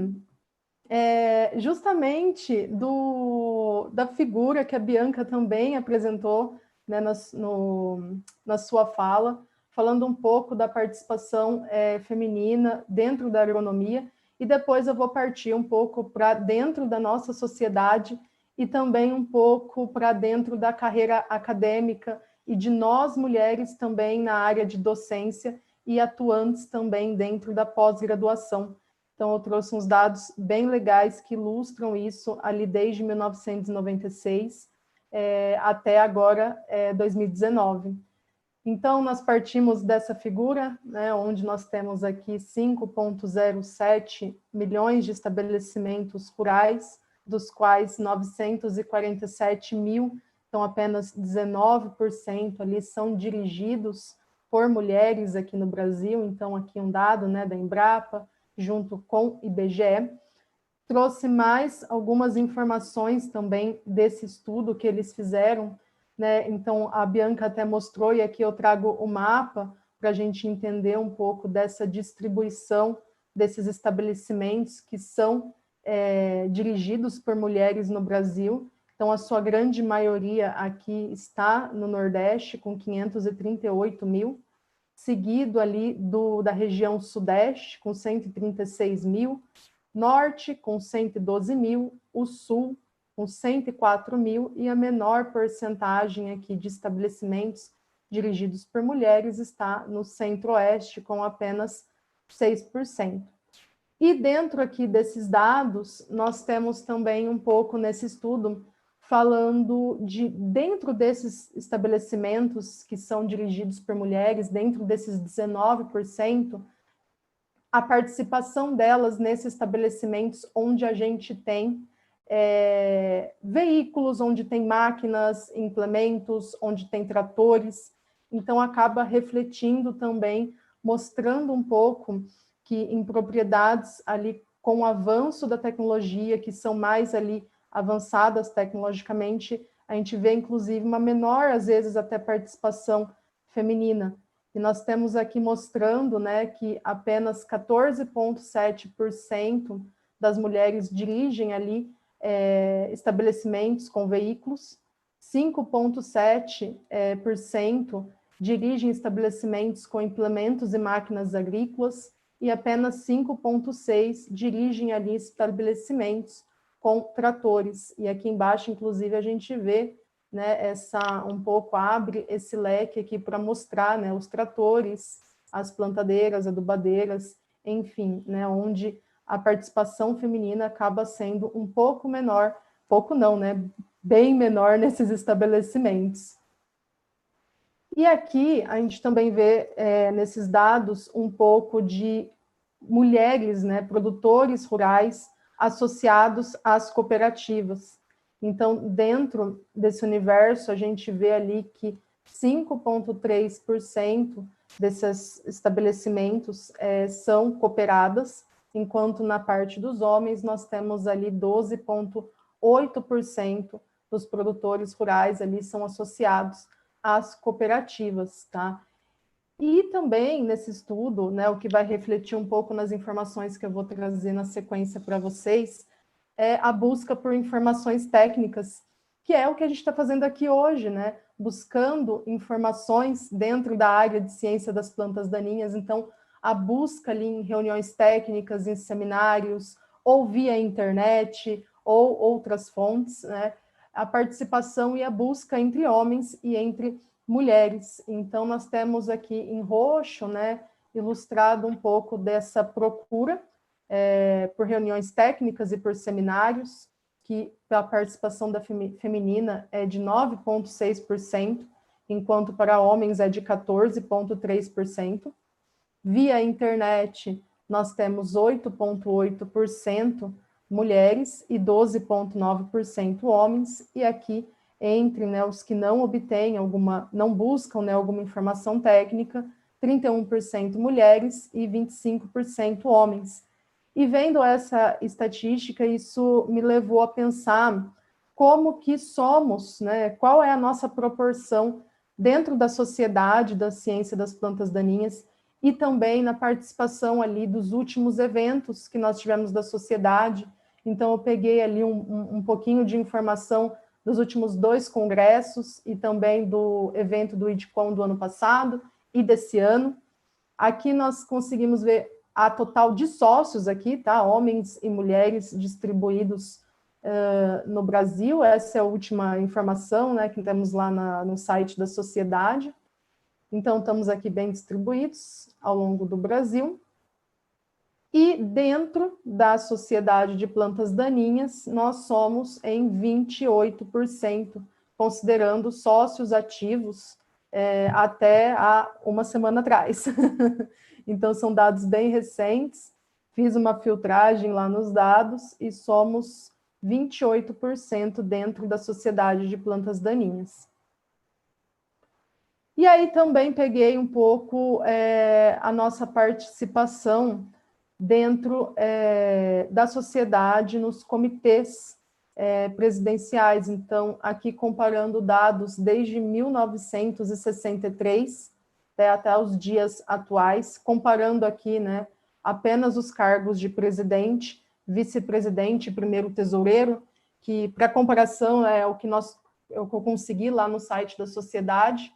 justamente da figura que a Bianca também apresentou, né, na sua fala, falando um pouco da participação feminina dentro da agronomia, e depois eu vou partir um pouco para dentro da nossa sociedade e também um pouco para dentro da carreira acadêmica e de nós mulheres também na área de docência e atuantes também dentro da pós-graduação. Então, eu trouxe uns dados bem legais que ilustram isso ali desde 1996 até agora, 2019. Então, nós partimos dessa figura, né, onde nós temos aqui 5,07 milhões de estabelecimentos rurais, dos quais 947 mil, então apenas 19% ali são dirigidos por mulheres aqui no Brasil. Então, aqui um dado, né, da Embrapa, junto com o IBGE, trouxe mais algumas informações também desse estudo que eles fizeram, né? Então, a Bianca até mostrou, e aqui eu trago o mapa para a gente entender um pouco dessa distribuição desses estabelecimentos que são dirigidos por mulheres no Brasil. Então, a sua grande maioria aqui está no Nordeste, com 538 mil, seguido ali da região Sudeste, com 136 mil, Norte, com 112 mil, o Sul, com 104 mil, e a menor porcentagem aqui de estabelecimentos dirigidos por mulheres está no Centro-Oeste, com apenas 6%. E dentro aqui desses dados, nós temos também um pouco nesse estudo, falando dentro desses estabelecimentos que são dirigidos por mulheres, dentro desses 19%, a participação delas nesses estabelecimentos onde a gente tem veículos, onde tem máquinas, implementos, onde tem tratores. Então, acaba refletindo também, mostrando um pouco que em propriedades ali com o avanço da tecnologia, que são mais ali avançadas tecnologicamente, a gente vê, inclusive, uma menor, às vezes, até participação feminina. E nós temos aqui mostrando, né, que apenas 14,7% das mulheres dirigem ali estabelecimentos com veículos, 5,7% dirigem estabelecimentos com implementos e máquinas agrícolas, e apenas 5,6% dirigem ali estabelecimentos com tratores. E aqui embaixo, inclusive, a gente vê, né, um pouco abre esse leque aqui para mostrar, né, os tratores, as plantadeiras, adubadeiras, enfim, né, onde a participação feminina acaba sendo um pouco menor, pouco não, né, bem menor nesses estabelecimentos. E aqui a gente também vê nesses dados um pouco de mulheres, né, produtores rurais associados às cooperativas. Então, dentro desse universo, a gente vê ali que 5,3% desses estabelecimentos são cooperadas, enquanto na parte dos homens nós temos ali 12,8% dos produtores rurais ali são associados às cooperativas, tá? E também nesse estudo, né, o que vai refletir um pouco nas informações que eu vou trazer na sequência para vocês, é a busca por informações técnicas, que é o que a gente está fazendo aqui hoje, né? Buscando informações dentro da área de ciência das plantas daninhas. Então, a busca ali em reuniões técnicas, em seminários, ou via internet, ou outras fontes, né? A participação e a busca entre homens e entre mulheres. Então, nós temos aqui em roxo, né, ilustrado um pouco dessa procura por reuniões técnicas e por seminários, que a participação da feminina é de 9,6%, enquanto para homens é de 14,3%. Via internet, nós temos 8,8% mulheres e 12,9% homens, e aqui entre, né, os que não obtêm não buscam, né, alguma informação técnica, 31% mulheres e 25% homens. E vendo essa estatística, isso me levou a pensar como que somos, né, qual é a nossa proporção dentro da sociedade da ciência das plantas daninhas e também na participação ali dos últimos eventos que nós tivemos da sociedade. Então, eu peguei ali um pouquinho de informação dos últimos 2 congressos e também do evento do IDCOM do ano passado e desse ano. Aqui nós conseguimos ver a total de sócios aqui, tá? Homens e mulheres distribuídos no Brasil. Essa é a última informação, né, que temos lá no site da sociedade. Então, estamos aqui bem distribuídos ao longo do Brasil. E dentro da Sociedade de Plantas Daninhas, nós somos em 28%, considerando sócios ativos até há uma semana atrás. Então, são dados bem recentes. Fiz uma filtragem lá nos dados e somos 28% dentro da Sociedade de Plantas Daninhas. E aí também peguei um pouco a nossa participação dentro da sociedade nos comitês presidenciais. Então, aqui comparando dados desde 1963 até os dias atuais, comparando aqui, né, apenas os cargos de presidente, vice-presidente e primeiro tesoureiro, que, para comparação, é o que eu consegui lá no site da sociedade.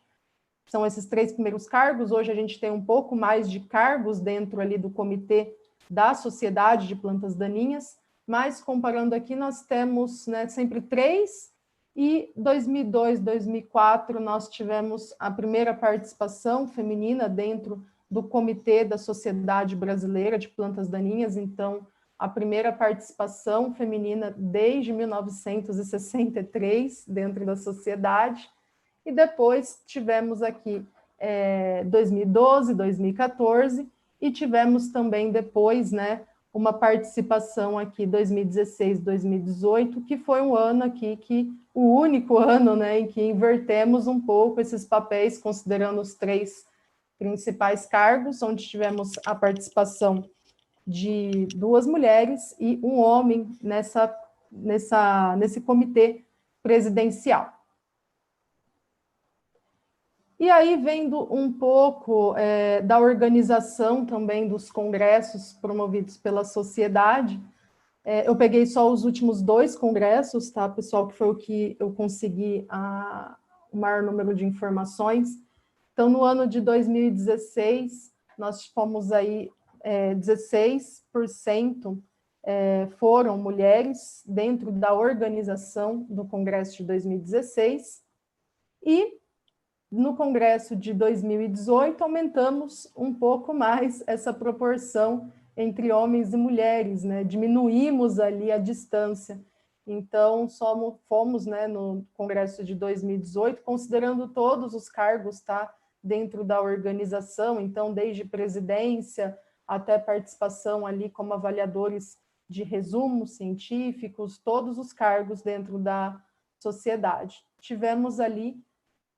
São esses 3 primeiros cargos. Hoje a gente tem um pouco mais de cargos dentro ali do comitê da Sociedade de Plantas Daninhas, mas comparando aqui nós temos, né, sempre 3, e 2002, 2004 nós tivemos a primeira participação feminina dentro do comitê da Sociedade Brasileira de Plantas Daninhas. Então, a primeira participação feminina desde 1963 dentro da sociedade. E depois tivemos aqui 2012, 2014, e tivemos também depois, né, uma participação aqui 2016, 2018, que foi um ano aqui o único ano, né, em que invertemos um pouco esses papéis, considerando os 3 principais cargos, onde tivemos a participação de 2 mulheres e um homem nesse comitê presidencial. E aí, vendo um pouco da organização também dos congressos promovidos pela sociedade, eu peguei só os últimos 2 congressos, tá, pessoal, que foi o que eu consegui o maior número de informações. Então, no ano de 2016, nós fomos aí 16% foram mulheres dentro da organização do Congresso de 2016, e no Congresso de 2018, aumentamos um pouco mais essa proporção entre homens e mulheres, né? Diminuímos ali a distância. Então, fomos, né, no Congresso de 2018, considerando todos os cargos, tá, dentro da organização, então, desde presidência até participação ali como avaliadores de resumos científicos, todos os cargos dentro da sociedade. Tivemos ali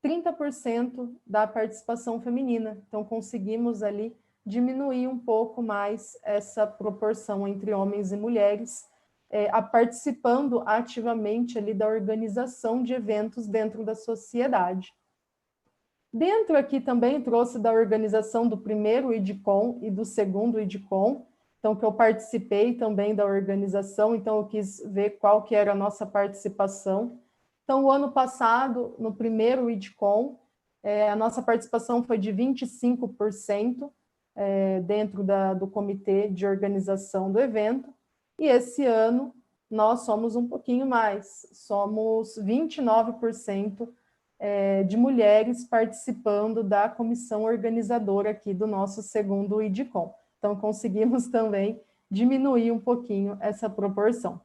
30% da participação feminina. Então, conseguimos ali diminuir um pouco mais essa proporção entre homens e mulheres, participando ativamente ali da organização de eventos dentro da sociedade. Dentro aqui também trouxe da organização do primeiro IDCOM e do segundo IDCOM, então que eu participei também da organização, então eu quis ver qual que era a nossa participação. Então, o ano passado, no primeiro IDCOM, a nossa participação foi de 25% dentro do comitê de organização do evento, e esse ano nós somos um pouquinho mais, somos 29% de mulheres participando da comissão organizadora aqui do nosso segundo IDCOM. Então, conseguimos também diminuir um pouquinho essa proporção.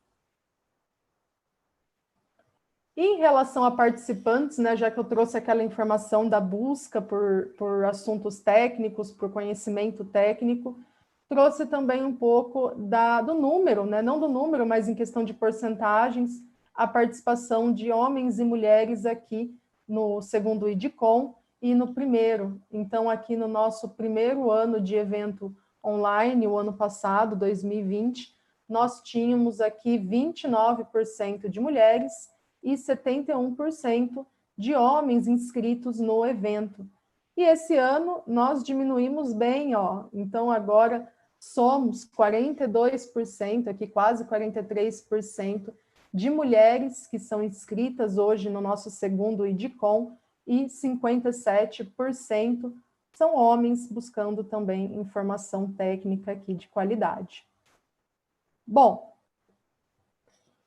Em relação a participantes, né, já que eu trouxe aquela informação da busca por assuntos técnicos, por conhecimento técnico, trouxe também um pouco do número, né? Não do número, mas em questão de porcentagens, a participação de homens e mulheres aqui no segundo IDCOM e no primeiro. Então, aqui no nosso primeiro ano de evento online, o ano passado, 2020, nós tínhamos aqui 29% de mulheres e 71% de homens inscritos no evento. E esse ano nós diminuímos bem, ó. Então, agora somos 42%, aqui quase 43% de mulheres que são inscritas hoje no nosso segundo IDCOM e 57% são homens buscando também informação técnica aqui de qualidade. Bom,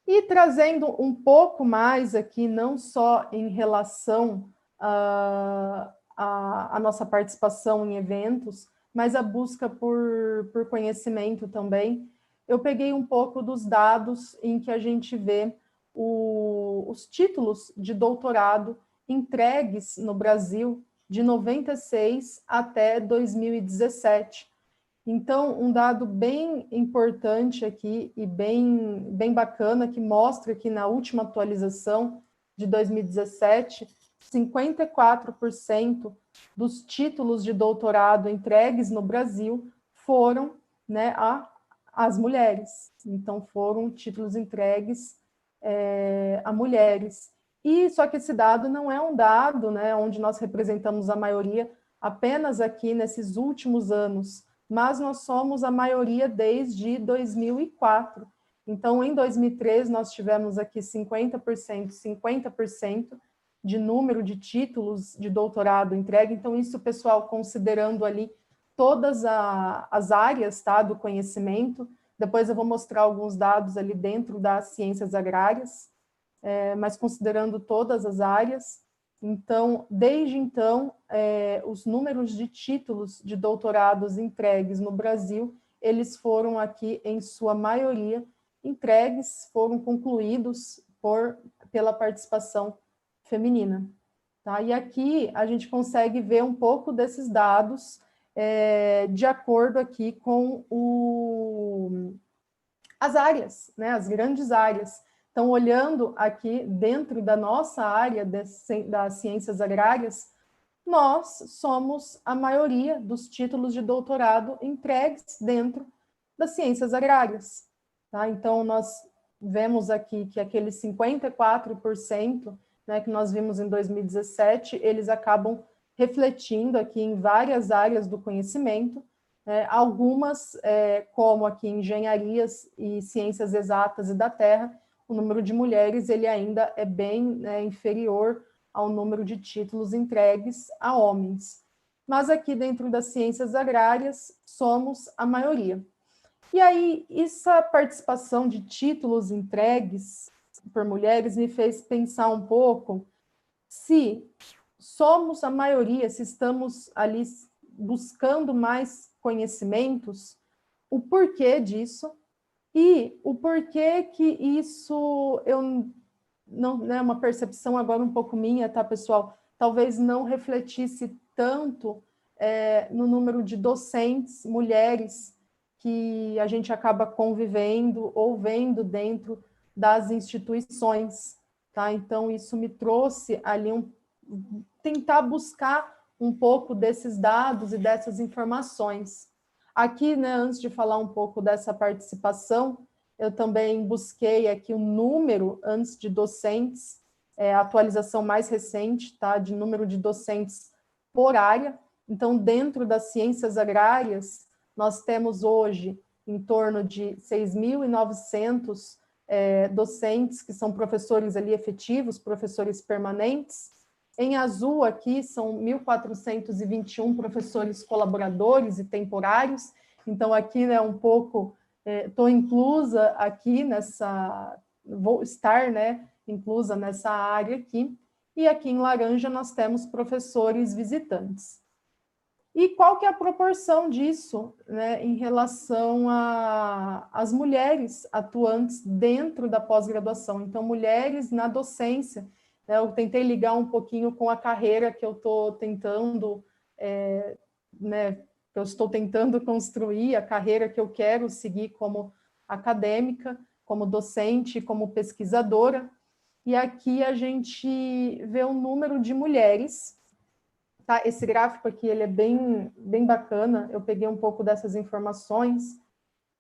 e trazendo um pouco mais aqui, não só em relação a nossa participação em eventos, mas a busca por conhecimento também. Eu peguei um pouco dos dados em que a gente vê os títulos de doutorado entregues no Brasil de 96 até 2017. Então, um dado bem importante aqui e bem bacana, que mostra que na última atualização de 2017, 54% dos títulos de doutorado entregues no Brasil foram, né, às mulheres. Então, foram títulos entregues a mulheres. E só que esse dado não é um dado, né, onde nós representamos a maioria apenas aqui nesses últimos anos, mas nós somos a maioria desde 2004. Então, em 2003, nós tivemos aqui 50% de número de títulos de doutorado entregue. Então, isso, pessoal, considerando ali todas as áreas, tá, do conhecimento. Depois eu vou mostrar alguns dados ali dentro das ciências agrárias, mas considerando todas as áreas. Então, desde então, os números de títulos de doutorados entregues no Brasil, eles foram aqui, em sua maioria, entregues, foram concluídos pela participação feminina. Tá? E aqui a gente consegue ver um pouco desses dados de acordo aqui com as áreas, né? As grandes áreas. Então, olhando aqui dentro da nossa área das ciências agrárias, nós somos a maioria dos títulos de doutorado entregues dentro das ciências agrárias. Tá? Então, nós vemos aqui que aqueles 54%, né, que nós vimos em 2017, eles acabam refletindo aqui em várias áreas do conhecimento, algumas, como aqui engenharias e ciências exatas e da terra, o número de mulheres ele ainda é bem inferior ao número de títulos entregues a homens. Mas aqui dentro das ciências agrárias somos a maioria. E aí, essa participação de títulos entregues por mulheres me fez pensar um pouco se somos a maioria, se estamos ali buscando mais conhecimentos, o porquê disso, e o porquê que isso, não é uma percepção agora um pouco minha, tá, pessoal? Talvez não refletisse tanto no número de docentes, mulheres, que a gente acaba convivendo ou vendo dentro das instituições, tá? Então, isso me trouxe ali tentar buscar um pouco desses dados e dessas informações. Aqui, né, antes de falar um pouco dessa participação, eu também busquei aqui o número antes de docentes, a atualização mais recente, tá, de número de docentes por área. Então, dentro das ciências agrárias, nós temos hoje em torno de 6.900 docentes que são professores ali efetivos, professores permanentes. Em azul aqui são 1.421 professores colaboradores e temporários. Então, aqui, né, um pouco, estou inclusa aqui vou estar, né, inclusa nessa área aqui. E aqui em laranja nós temos professores visitantes. E qual que é a proporção disso, né, em relação às mulheres atuantes dentro da pós-graduação? Então, mulheres na docência. Eu tentei ligar um pouquinho com a carreira que eu estou tentando né, eu estou tentando construir, a carreira que eu quero seguir como acadêmica, como docente, como pesquisadora. E aqui a gente vê o número de mulheres. Tá? Esse gráfico aqui ele é bem bacana, eu peguei um pouco dessas informações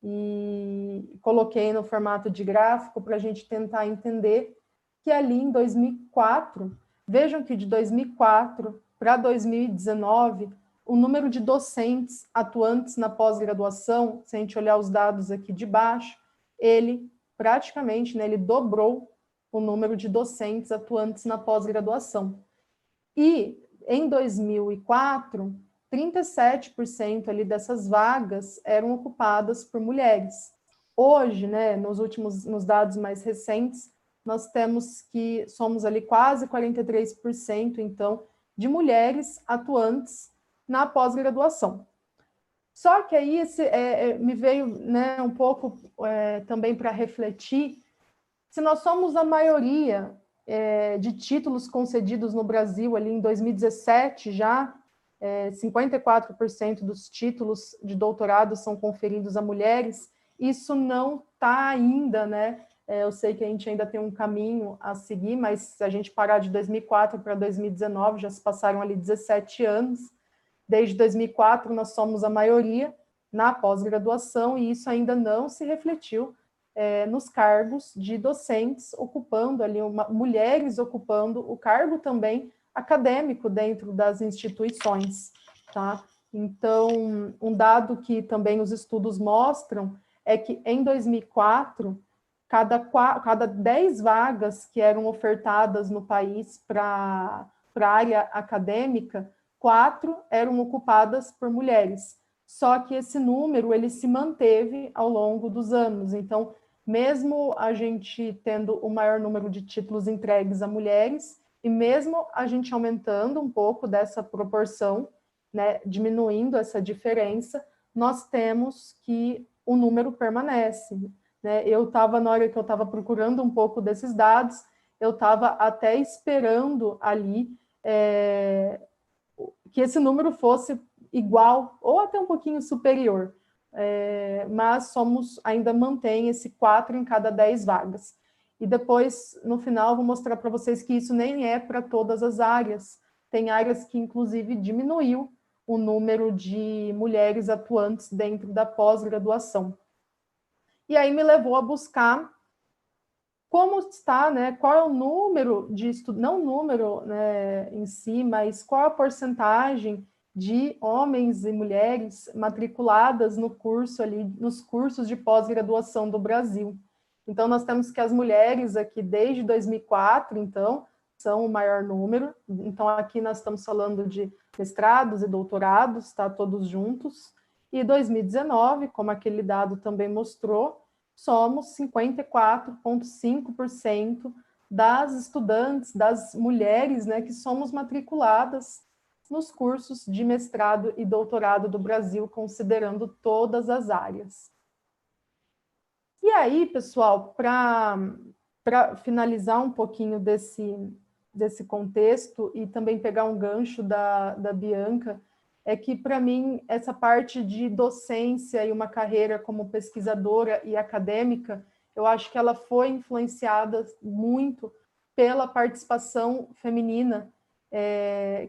e coloquei no formato de gráfico para a gente tentar entender que ali em 2004, vejam que de 2004 para 2019, o número de docentes atuantes na pós-graduação, se a gente olhar os dados aqui de baixo, ele praticamente, né, ele dobrou o número de docentes atuantes na pós-graduação. E em 2004, 37% ali dessas vagas eram ocupadas por mulheres. Hoje, né, nos dados mais recentes, nós temos que somos ali quase 43%, então, de mulheres atuantes na pós-graduação. Só que aí me veio, né, um pouco também para refletir, se nós somos a maioria de títulos concedidos no Brasil ali em 2017 já, 54% dos títulos de doutorado são conferidos a mulheres, isso não está ainda, né? Eu sei que a gente ainda tem um caminho a seguir, mas se a gente parar de 2004 para 2019, já se passaram ali 17 anos. Desde 2004, nós somos a maioria na pós-graduação, e isso ainda não se refletiu nos cargos de docentes, ocupando ali, mulheres ocupando o cargo também acadêmico dentro das instituições, tá? Então, um dado que também os estudos mostram é que em 2004, cada 10 vagas que eram ofertadas no país para a área acadêmica, 4 eram ocupadas por mulheres. Só que esse número ele se manteve ao longo dos anos. Então, mesmo a gente tendo o maior número de títulos entregues a mulheres, e mesmo a gente aumentando um pouco dessa proporção, né, diminuindo essa diferença, nós temos que o número permanece. Né? Na hora que eu estava procurando um pouco desses dados, eu estava até esperando ali que esse número fosse igual ou até um pouquinho superior, mas ainda mantém esse 4 em cada 10 vagas. E depois, no final, vou mostrar para vocês que isso nem é para todas as áreas. Tem áreas que, inclusive, diminuiu o número de mulheres atuantes dentro da pós-graduação. E aí me levou a buscar como está, né, qual é o número de estudos, não o número, né, em si, mas qual a porcentagem de homens e mulheres matriculadas no curso ali, nos cursos de pós-graduação do Brasil. Então, nós temos que as mulheres aqui, desde 2004, então, são o maior número. Então, aqui nós estamos falando de mestrados e doutorados, tá, todos juntos. E 2019, como aquele dado também mostrou, somos 54,5% das estudantes, das mulheres, né, que somos matriculadas nos cursos de mestrado e doutorado do Brasil, considerando todas as áreas. E aí, pessoal, para finalizar um pouquinho desse contexto e também pegar um gancho da Bianca, é que, para mim, essa parte de docência e uma carreira como pesquisadora e acadêmica, eu acho que ela foi influenciada muito pela participação feminina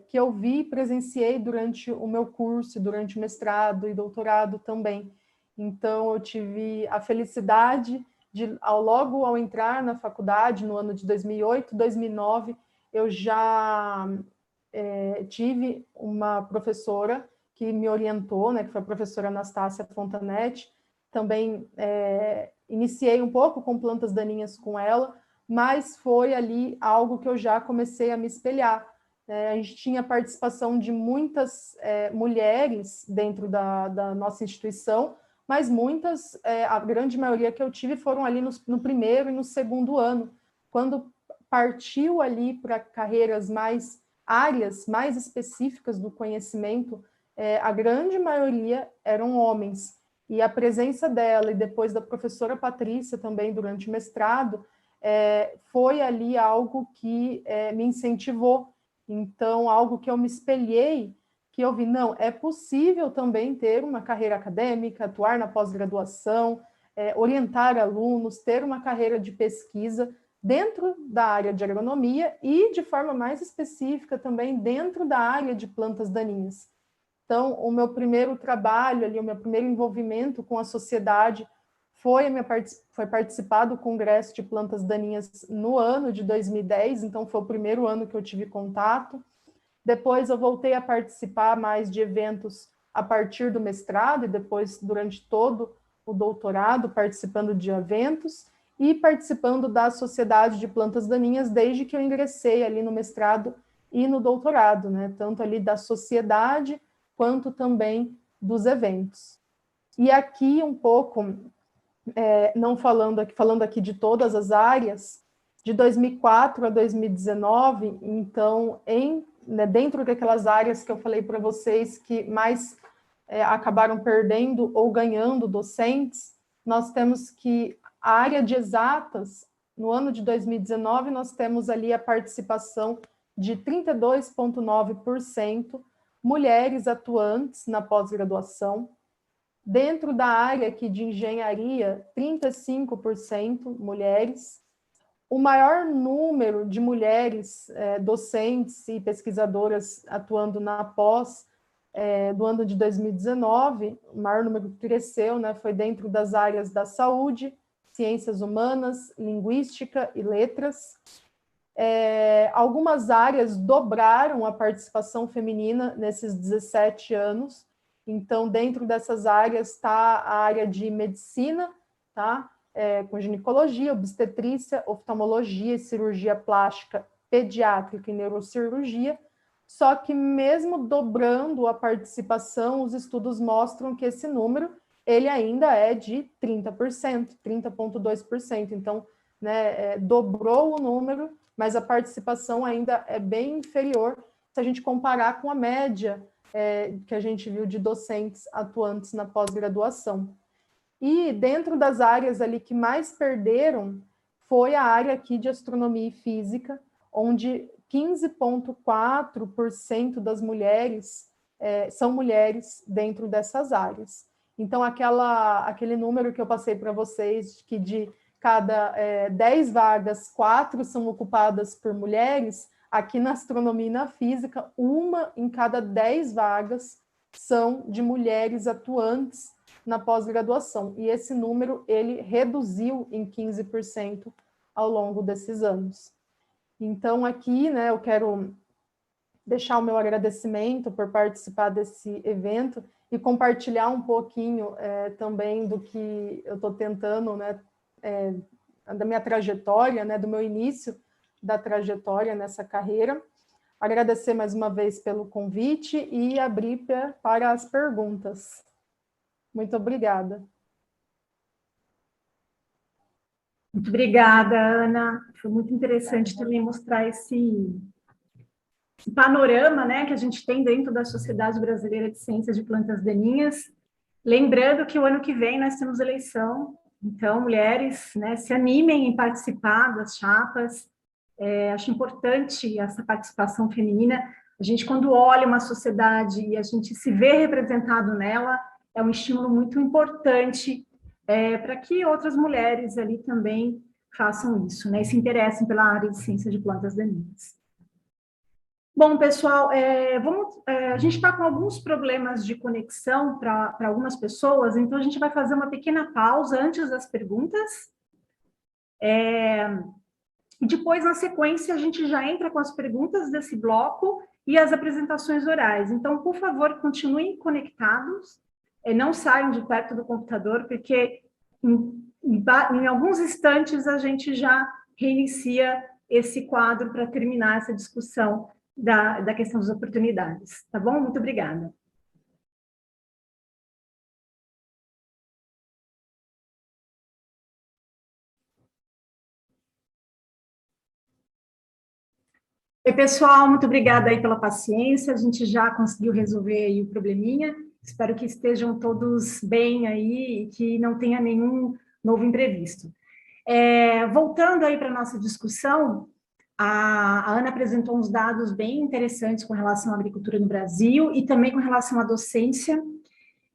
que eu vi e presenciei durante o meu curso, durante o mestrado e doutorado também. Então, eu tive a felicidade de, logo ao entrar na faculdade, no ano de 2008, 2009, eu já tive uma professora que me orientou, né, que foi a professora Anastácia Fontanetti. Também iniciei um pouco com plantas daninhas com ela, mas foi ali algo que eu já comecei a me espelhar. A gente tinha participação de muitas mulheres dentro da nossa instituição, mas muitas, a grande maioria que eu tive foram ali no primeiro e no segundo ano, quando partiu ali para áreas mais específicas do conhecimento, a grande maioria eram homens. E a presença dela, e depois da professora Patrícia também durante o mestrado, foi ali algo que me incentivou. Então, algo que eu me espelhei, que eu vi, não, é possível também ter uma carreira acadêmica, atuar na pós-graduação, orientar alunos, ter uma carreira de pesquisa dentro da área de agronomia e, de forma mais específica, também dentro da área de plantas daninhas. Então, o meu primeiro trabalho ali, o meu primeiro envolvimento com a sociedade foi participar do Congresso de Plantas Daninhas no ano de 2010, então foi o primeiro ano que eu tive contato. Depois eu voltei a participar mais de eventos a partir do mestrado e depois durante todo o doutorado, participando de eventos e participando da Sociedade de Plantas Daninhas desde que eu ingressei ali no mestrado e no doutorado, né? Tanto ali da sociedade quanto também dos eventos. E aqui um pouco, não falando aqui de todas as áreas, de 2004 a 2019, então, dentro daquelas áreas que eu falei para vocês que mais acabaram perdendo ou ganhando docentes, nós temos que a área de exatas, no ano de 2019, nós temos ali a participação de 32,9% mulheres atuantes na pós-graduação. Dentro da área aqui de engenharia, 35% mulheres. O maior número de mulheres docentes e pesquisadoras atuando na pós do ano de 2019, o maior número que cresceu, né, foi dentro das áreas da saúde, ciências humanas, linguística e letras. Algumas áreas dobraram a participação feminina nesses 17 anos, então dentro dessas áreas está a área de medicina, tá? Com ginecologia, obstetrícia, oftalmologia, cirurgia plástica, pediátrica e neurocirurgia, só que mesmo dobrando a participação, os estudos mostram que esse número ele ainda é de 30%, 30,2%, então, né, dobrou o número, mas a participação ainda é bem inferior se a gente comparar com a média que a gente viu de docentes atuantes na pós-graduação. E dentro das áreas ali que mais perderam foi a área aqui de astronomia e física, onde 15,4% das mulheres são mulheres dentro dessas áreas. Então, aquele número que eu passei para vocês, que de cada 10 vagas, 4 são ocupadas por mulheres, aqui na astronomia e na física, 1 em cada 10 vagas são de mulheres atuantes na pós-graduação. E esse número, ele reduziu em 15% ao longo desses anos. Então, aqui, né, eu quero deixar o meu agradecimento por participar desse evento e compartilhar um pouquinho também do que eu estou tentando, né, da minha trajetória, né, do meu início da trajetória nessa carreira. Agradecer mais uma vez pelo convite e abrir para as perguntas. Muito obrigada. Muito obrigada, Ana. Foi muito interessante também mostrar esse panorama, né, que a gente tem dentro da Sociedade Brasileira de Ciências de Plantas Daninhas. Lembrando que o ano que vem nós temos eleição, então, mulheres, né, se animem em participar das chapas. Acho importante essa participação feminina. A gente, quando olha uma sociedade e a gente se vê representado nela, é um estímulo muito importante para que outras mulheres ali também façam isso, né, e se interessem pela área de ciência de plantas daninhas. Bom, pessoal, a gente está com alguns problemas de conexão para algumas pessoas, então a gente vai fazer uma pequena pausa antes das perguntas. E depois, na sequência, a gente já entra com as perguntas desse bloco e as apresentações orais. Então, por favor, continuem conectados, não saiam de perto do computador, porque em alguns instantes a gente já reinicia esse quadro para terminar essa discussão da questão das oportunidades. Tá bom? Muito obrigada. Oi, pessoal, muito obrigada aí pela paciência, a gente já conseguiu resolver aí o probleminha, espero que estejam todos bem aí e que não tenha nenhum novo imprevisto. Voltando aí para a nossa discussão, A Ana apresentou uns dados bem interessantes com relação à agricultura no Brasil e também com relação à docência.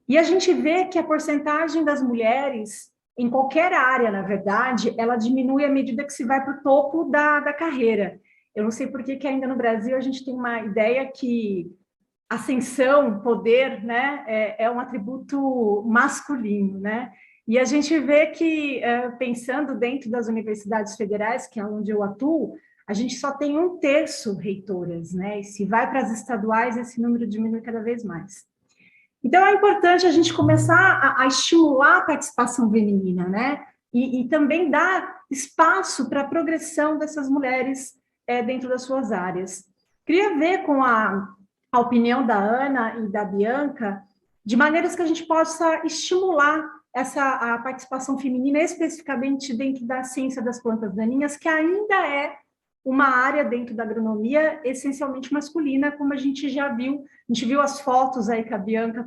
E a gente vê que a porcentagem das mulheres, em qualquer área, na verdade, ela diminui à medida que se vai para o topo da carreira. Eu não sei por que ainda no Brasil a gente tem uma ideia que ascensão, poder, né, é um atributo masculino, né? E a gente vê que, pensando dentro das universidades federais, que é onde eu atuo, a gente só tem 1/3 reitoras, né? E se vai para as estaduais, esse número diminui cada vez mais. Então, é importante a gente começar a estimular a participação feminina, né? E também dar espaço para a progressão dessas mulheres dentro das suas áreas. Queria ver com a opinião da Ana e da Bianca, de maneiras que a gente possa estimular a participação feminina, especificamente dentro da ciência das plantas daninhas, que ainda é uma área dentro da agronomia essencialmente masculina, como a gente já viu. A gente viu as fotos aí que a Bianca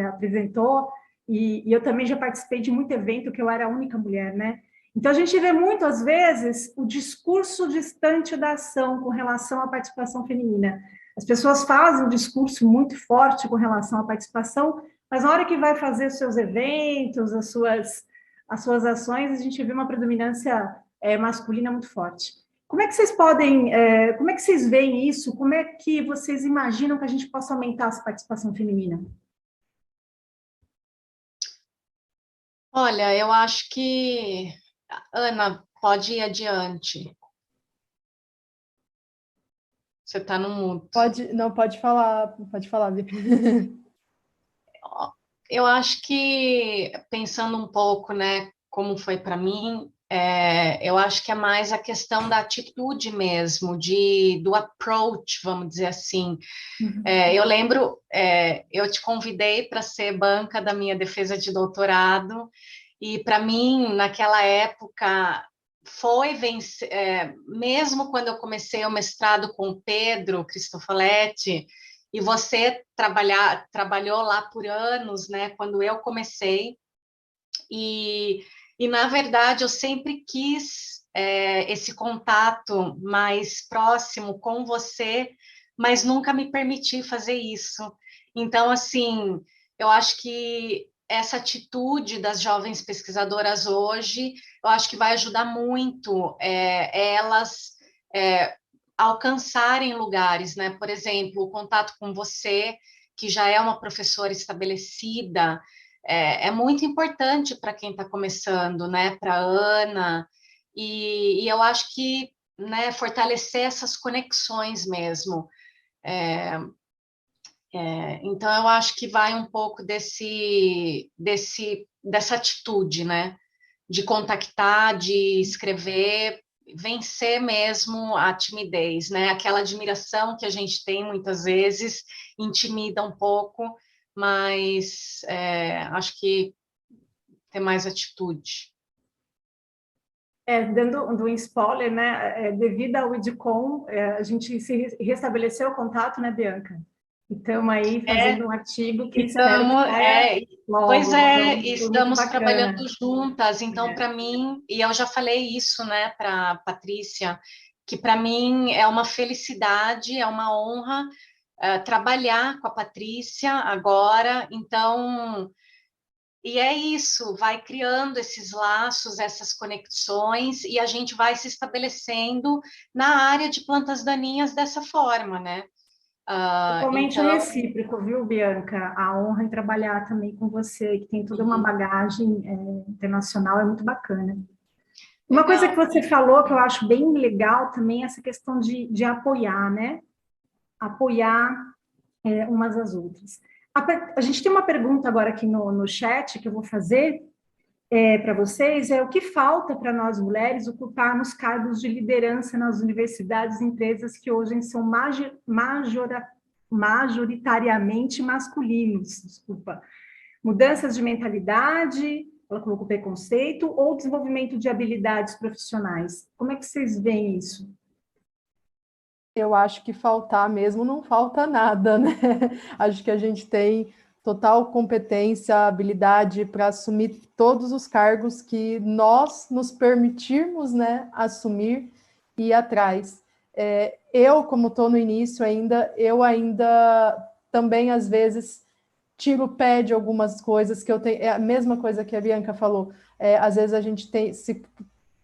apresentou, e eu também já participei de muito evento que eu era a única mulher, né? Então, a gente vê muitas vezes o discurso distante da ação com relação à participação feminina. As pessoas fazem um discurso muito forte com relação à participação, mas na hora que vai fazer os seus eventos, as suas ações, a gente vê uma predominância masculina muito forte. Como é que vocês como é que vocês veem isso? Como é que vocês imaginam que a gente possa aumentar essa participação feminina? Olha, eu acho que... Ana, pode ir adiante. Você está no mudo. Pode falar, Bia. Eu acho que, pensando um pouco, né, como foi para mim, eu acho que é mais a questão da atitude mesmo, do approach, vamos dizer assim. Uhum. Eu lembro, eu te convidei para ser banca da minha defesa de doutorado, e para mim, naquela época, foi vencer, mesmo quando eu comecei o mestrado com o Pedro Cristofoletti, e você trabalhou lá por anos, né, quando eu comecei, e na verdade eu sempre quis esse contato mais próximo com você, mas nunca me permiti fazer isso. Então, assim, eu acho que essa atitude das jovens pesquisadoras hoje, eu acho que vai ajudar muito elas alcançarem lugares, né? Por exemplo, o contato com você, que já é uma professora estabelecida, é muito importante para quem está começando, né? Para a Ana, e eu acho que, né, fortalecer essas conexões mesmo. Então, eu acho que vai um pouco dessa atitude, né? De contactar, de escrever, vencer mesmo a timidez, né? Aquela admiração que a gente tem muitas vezes intimida um pouco, mas acho que ter mais atitude. Dando um spoiler, né? Devido ao IDCOM, a gente se restabeleceu o contato, né, Bianca? Estamos aí fazendo um artigo que espero que saia logo. Pois é, então, estamos trabalhando juntas, então, para mim, e eu já falei isso, né, para a Patrícia, que para mim é uma felicidade, é uma honra trabalhar com a Patrícia agora, então... E é isso, vai criando esses laços, essas conexões, e a gente vai se estabelecendo na área de plantas daninhas dessa forma, né? Totalmente Então, recíproco, viu, Bianca? A honra em trabalhar também com você, que tem toda uma bagagem internacional, é muito bacana. Uma coisa que você falou que eu acho bem legal também é essa questão de apoiar, né? Apoiar umas às outras. A gente tem uma pergunta agora aqui no chat que eu vou fazer para vocês, o que falta para nós mulheres ocuparmos cargos de liderança nas universidades e empresas que hoje são majoritariamente masculinos, desculpa. Mudanças de mentalidade, ela colocou preconceito, ou desenvolvimento de habilidades profissionais. Como é que vocês veem isso? Eu acho que faltar mesmo não falta nada, né? Acho que a gente tem total competência, habilidade para assumir todos os cargos que nós nos permitirmos, né, assumir e ir atrás. Eu, como estou no início ainda, eu ainda também, às vezes, tiro o pé de algumas coisas que eu tenho. É a mesma coisa que a Bianca falou. Às vezes a gente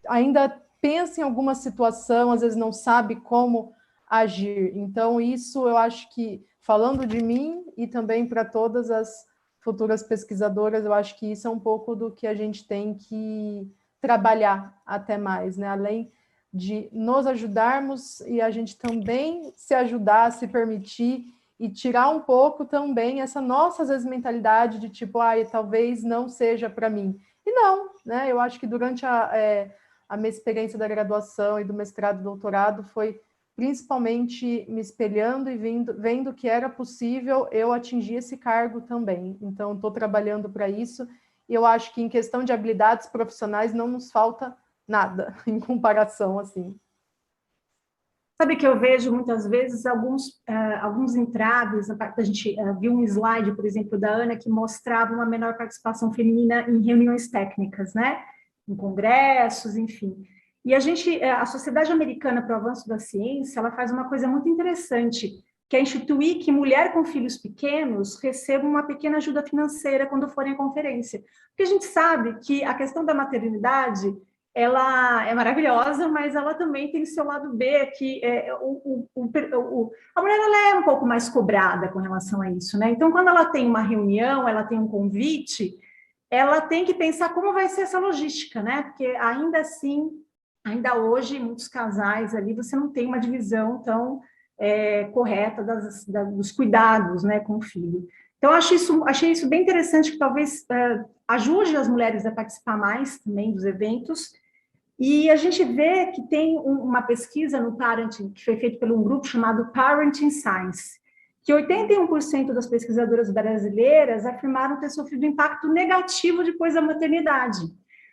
ainda pensa em alguma situação, às vezes não sabe como agir. Então, isso eu acho que, falando de mim e também para todas as futuras pesquisadoras, eu acho que isso é um pouco do que a gente tem que trabalhar até mais, né? Além de nos ajudarmos e a gente também se ajudar, se permitir e tirar um pouco também essa nossa, às vezes, mentalidade de tipo, talvez não seja para mim. E não, né? Eu acho que durante a minha experiência da graduação e do mestrado e doutorado foi principalmente me espelhando e vendo que era possível eu atingir esse cargo também. Então, estou trabalhando para isso, e eu acho que em questão de habilidades profissionais não nos falta nada em comparação, assim. Sabe que eu vejo muitas vezes alguns entraves, a gente viu um slide, por exemplo, da Ana, que mostrava uma menor participação feminina em reuniões técnicas, né? Em congressos, enfim. E a Sociedade Americana para o Avanço da Ciência, ela faz uma coisa muito interessante, que é instituir que mulher com filhos pequenos receba uma pequena ajuda financeira quando forem à conferência. Porque a gente sabe que a questão da maternidade, ela é maravilhosa, mas ela também tem seu lado B, que a mulher ela é um pouco mais cobrada com relação a isso, né? Então, quando ela tem uma reunião, ela tem um convite, ela tem que pensar como vai ser essa logística, né? Porque ainda assim, ainda hoje, muitos casais ali, você não tem uma divisão tão correta dos cuidados, né, com o filho. Então, achei isso bem interessante, que talvez ajude as mulheres a participar mais também dos eventos. E a gente vê que tem uma pesquisa no Parenting, que foi feita por um grupo chamado Parenting Science, que 81% das pesquisadoras brasileiras afirmaram ter sofrido impacto negativo depois da maternidade.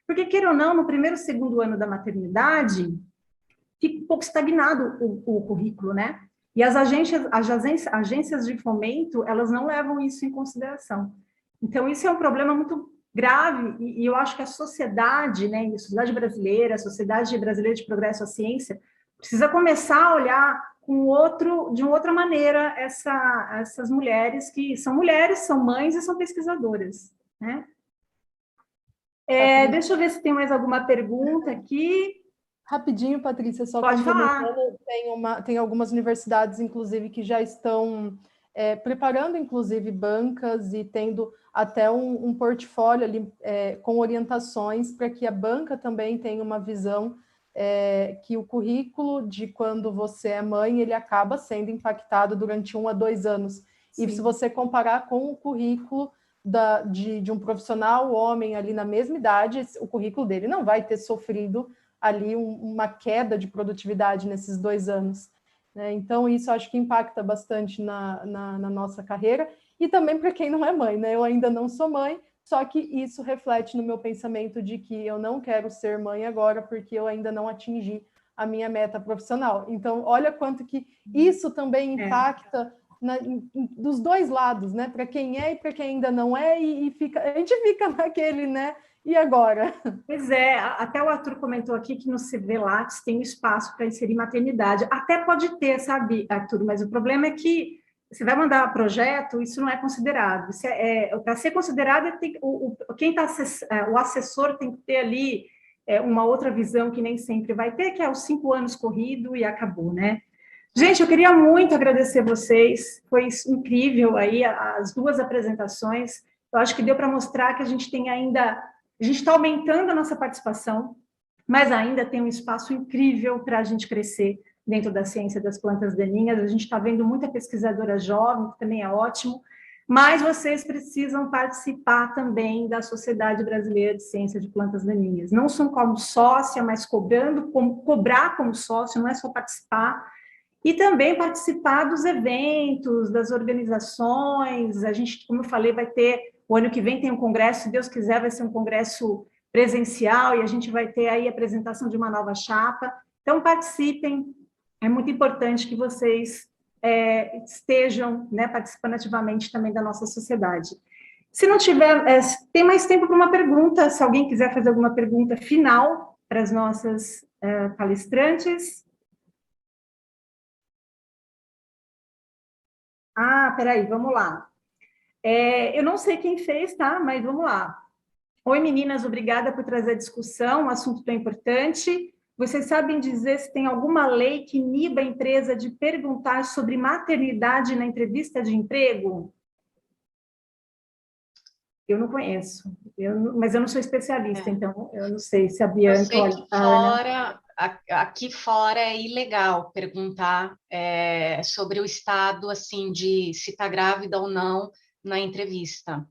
Porque, queira ou não, no primeiro e segundo ano da maternidade, fica um pouco estagnado o currículo, né? E as agências de fomento, elas não levam isso em consideração. Então, isso é um problema muito grave, e eu acho que a sociedade, né, a sociedade brasileira, a Sociedade Brasileira de Progresso à Ciência, precisa começar a olhar de uma outra maneira essas mulheres, que são mulheres, são mães e são pesquisadoras, né? Deixa eu ver se tem mais alguma pergunta aqui. Rapidinho, Patrícia, só Pode falar. Tem algumas universidades, inclusive, que já estão preparando, inclusive, bancas e tendo até um portfólio ali com orientações para que a banca também tenha uma visão que o currículo de quando você é mãe, ele acaba sendo impactado durante 1 a 2 anos. Sim. E se você comparar com o currículo de um profissional homem ali na mesma idade, o currículo dele não vai ter sofrido ali uma queda de produtividade nesses 2 anos. Né? Então, isso acho que impacta bastante na nossa carreira, e também para quem não é mãe, né? Eu ainda não sou mãe, só que isso reflete no meu pensamento de que eu não quero ser mãe agora, porque eu ainda não atingi a minha meta profissional. Então, olha quanto que isso também impacta dos dois lados, né? Para quem é e para quem ainda não é, a gente fica naquele, né? E agora? Pois é, até o Arthur comentou aqui que no CV Lattes tem espaço para inserir maternidade. Até pode ter, sabe, Arthur, mas o problema é que você vai mandar projeto, isso não é considerado. Para ser considerado, o assessor tem que ter ali uma outra visão que nem sempre vai ter, que é os 5 anos corrido e acabou, né? Gente, eu queria muito agradecer vocês, foi incrível aí as 2 apresentações. Eu acho que deu para mostrar que a gente está aumentando a nossa participação, mas ainda tem um espaço incrível para a gente crescer dentro da ciência das plantas daninhas. A gente está vendo muita pesquisadora jovem, que também é ótimo, mas vocês precisam participar também da Sociedade Brasileira de Ciência de Plantas Daninhas. Não só como sócia, mas cobrar como sócio, não é só participar, e também participar dos eventos, das organizações. A gente, como eu falei, vai ter, o ano que vem tem um congresso, se Deus quiser, vai ser um congresso presencial, e a gente vai ter aí a apresentação de uma nova chapa. Então, participem, é muito importante que vocês estejam, né, participando ativamente também da nossa sociedade. Se não tiver, tem mais tempo para uma pergunta, se alguém quiser fazer alguma pergunta final para as nossas palestrantes. Peraí, vamos lá. Eu não sei quem fez, tá? Mas vamos lá. Oi, meninas, obrigada por trazer a discussão, um assunto tão importante. Vocês sabem dizer se tem alguma lei que iniba a empresa de perguntar sobre maternidade na entrevista de emprego? Eu não conheço, mas eu não sou especialista, então eu não sei se a Bianca... Eu sei que aqui fora é ilegal perguntar sobre o estado, assim, de se está grávida ou não na entrevista.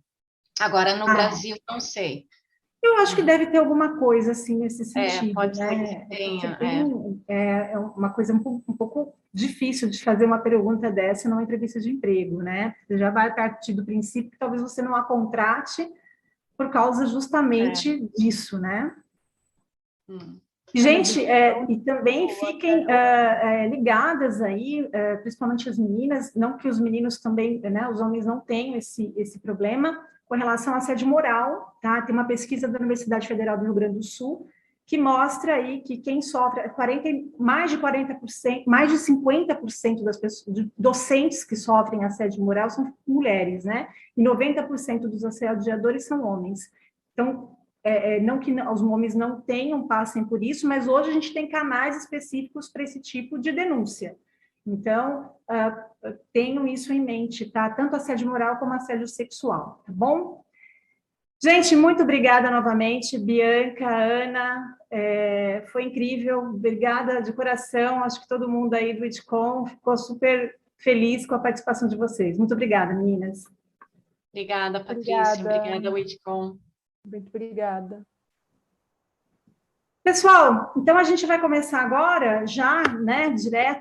Agora, no Brasil, não sei. Eu acho que deve ter alguma coisa, assim, nesse sentido, pode ser né? que tenha, É uma coisa um pouco difícil de fazer uma pergunta dessa numa entrevista de emprego, né? Você já vai partir do princípio que talvez você não a contrate por causa justamente disso, né? Gente, e também fiquem ligadas aí, principalmente as meninas, não que os meninos também, né, os homens não tenham esse problema, com relação à assédio moral, tá? Tem uma pesquisa da Universidade Federal do Rio Grande do Sul que mostra aí que quem sofre, mais de 40%, mais de 50% das pessoas, de docentes que sofrem assédio moral são mulheres, né? E 90% dos assediadores são homens. Então, não que os homens não passem por isso, mas hoje a gente tem canais específicos para esse tipo de denúncia. Então, tenham isso em mente, tá? Tanto assédio moral como assédio sexual, tá bom? Gente, muito obrigada novamente, Bianca, Ana, foi incrível, obrigada de coração, acho que todo mundo aí do ITCOM ficou super feliz com a participação de vocês. Muito obrigada, meninas. Obrigada, Patrícia, obrigada, ITCOM. Muito obrigada. Pessoal, então a gente vai começar agora, já, né, direto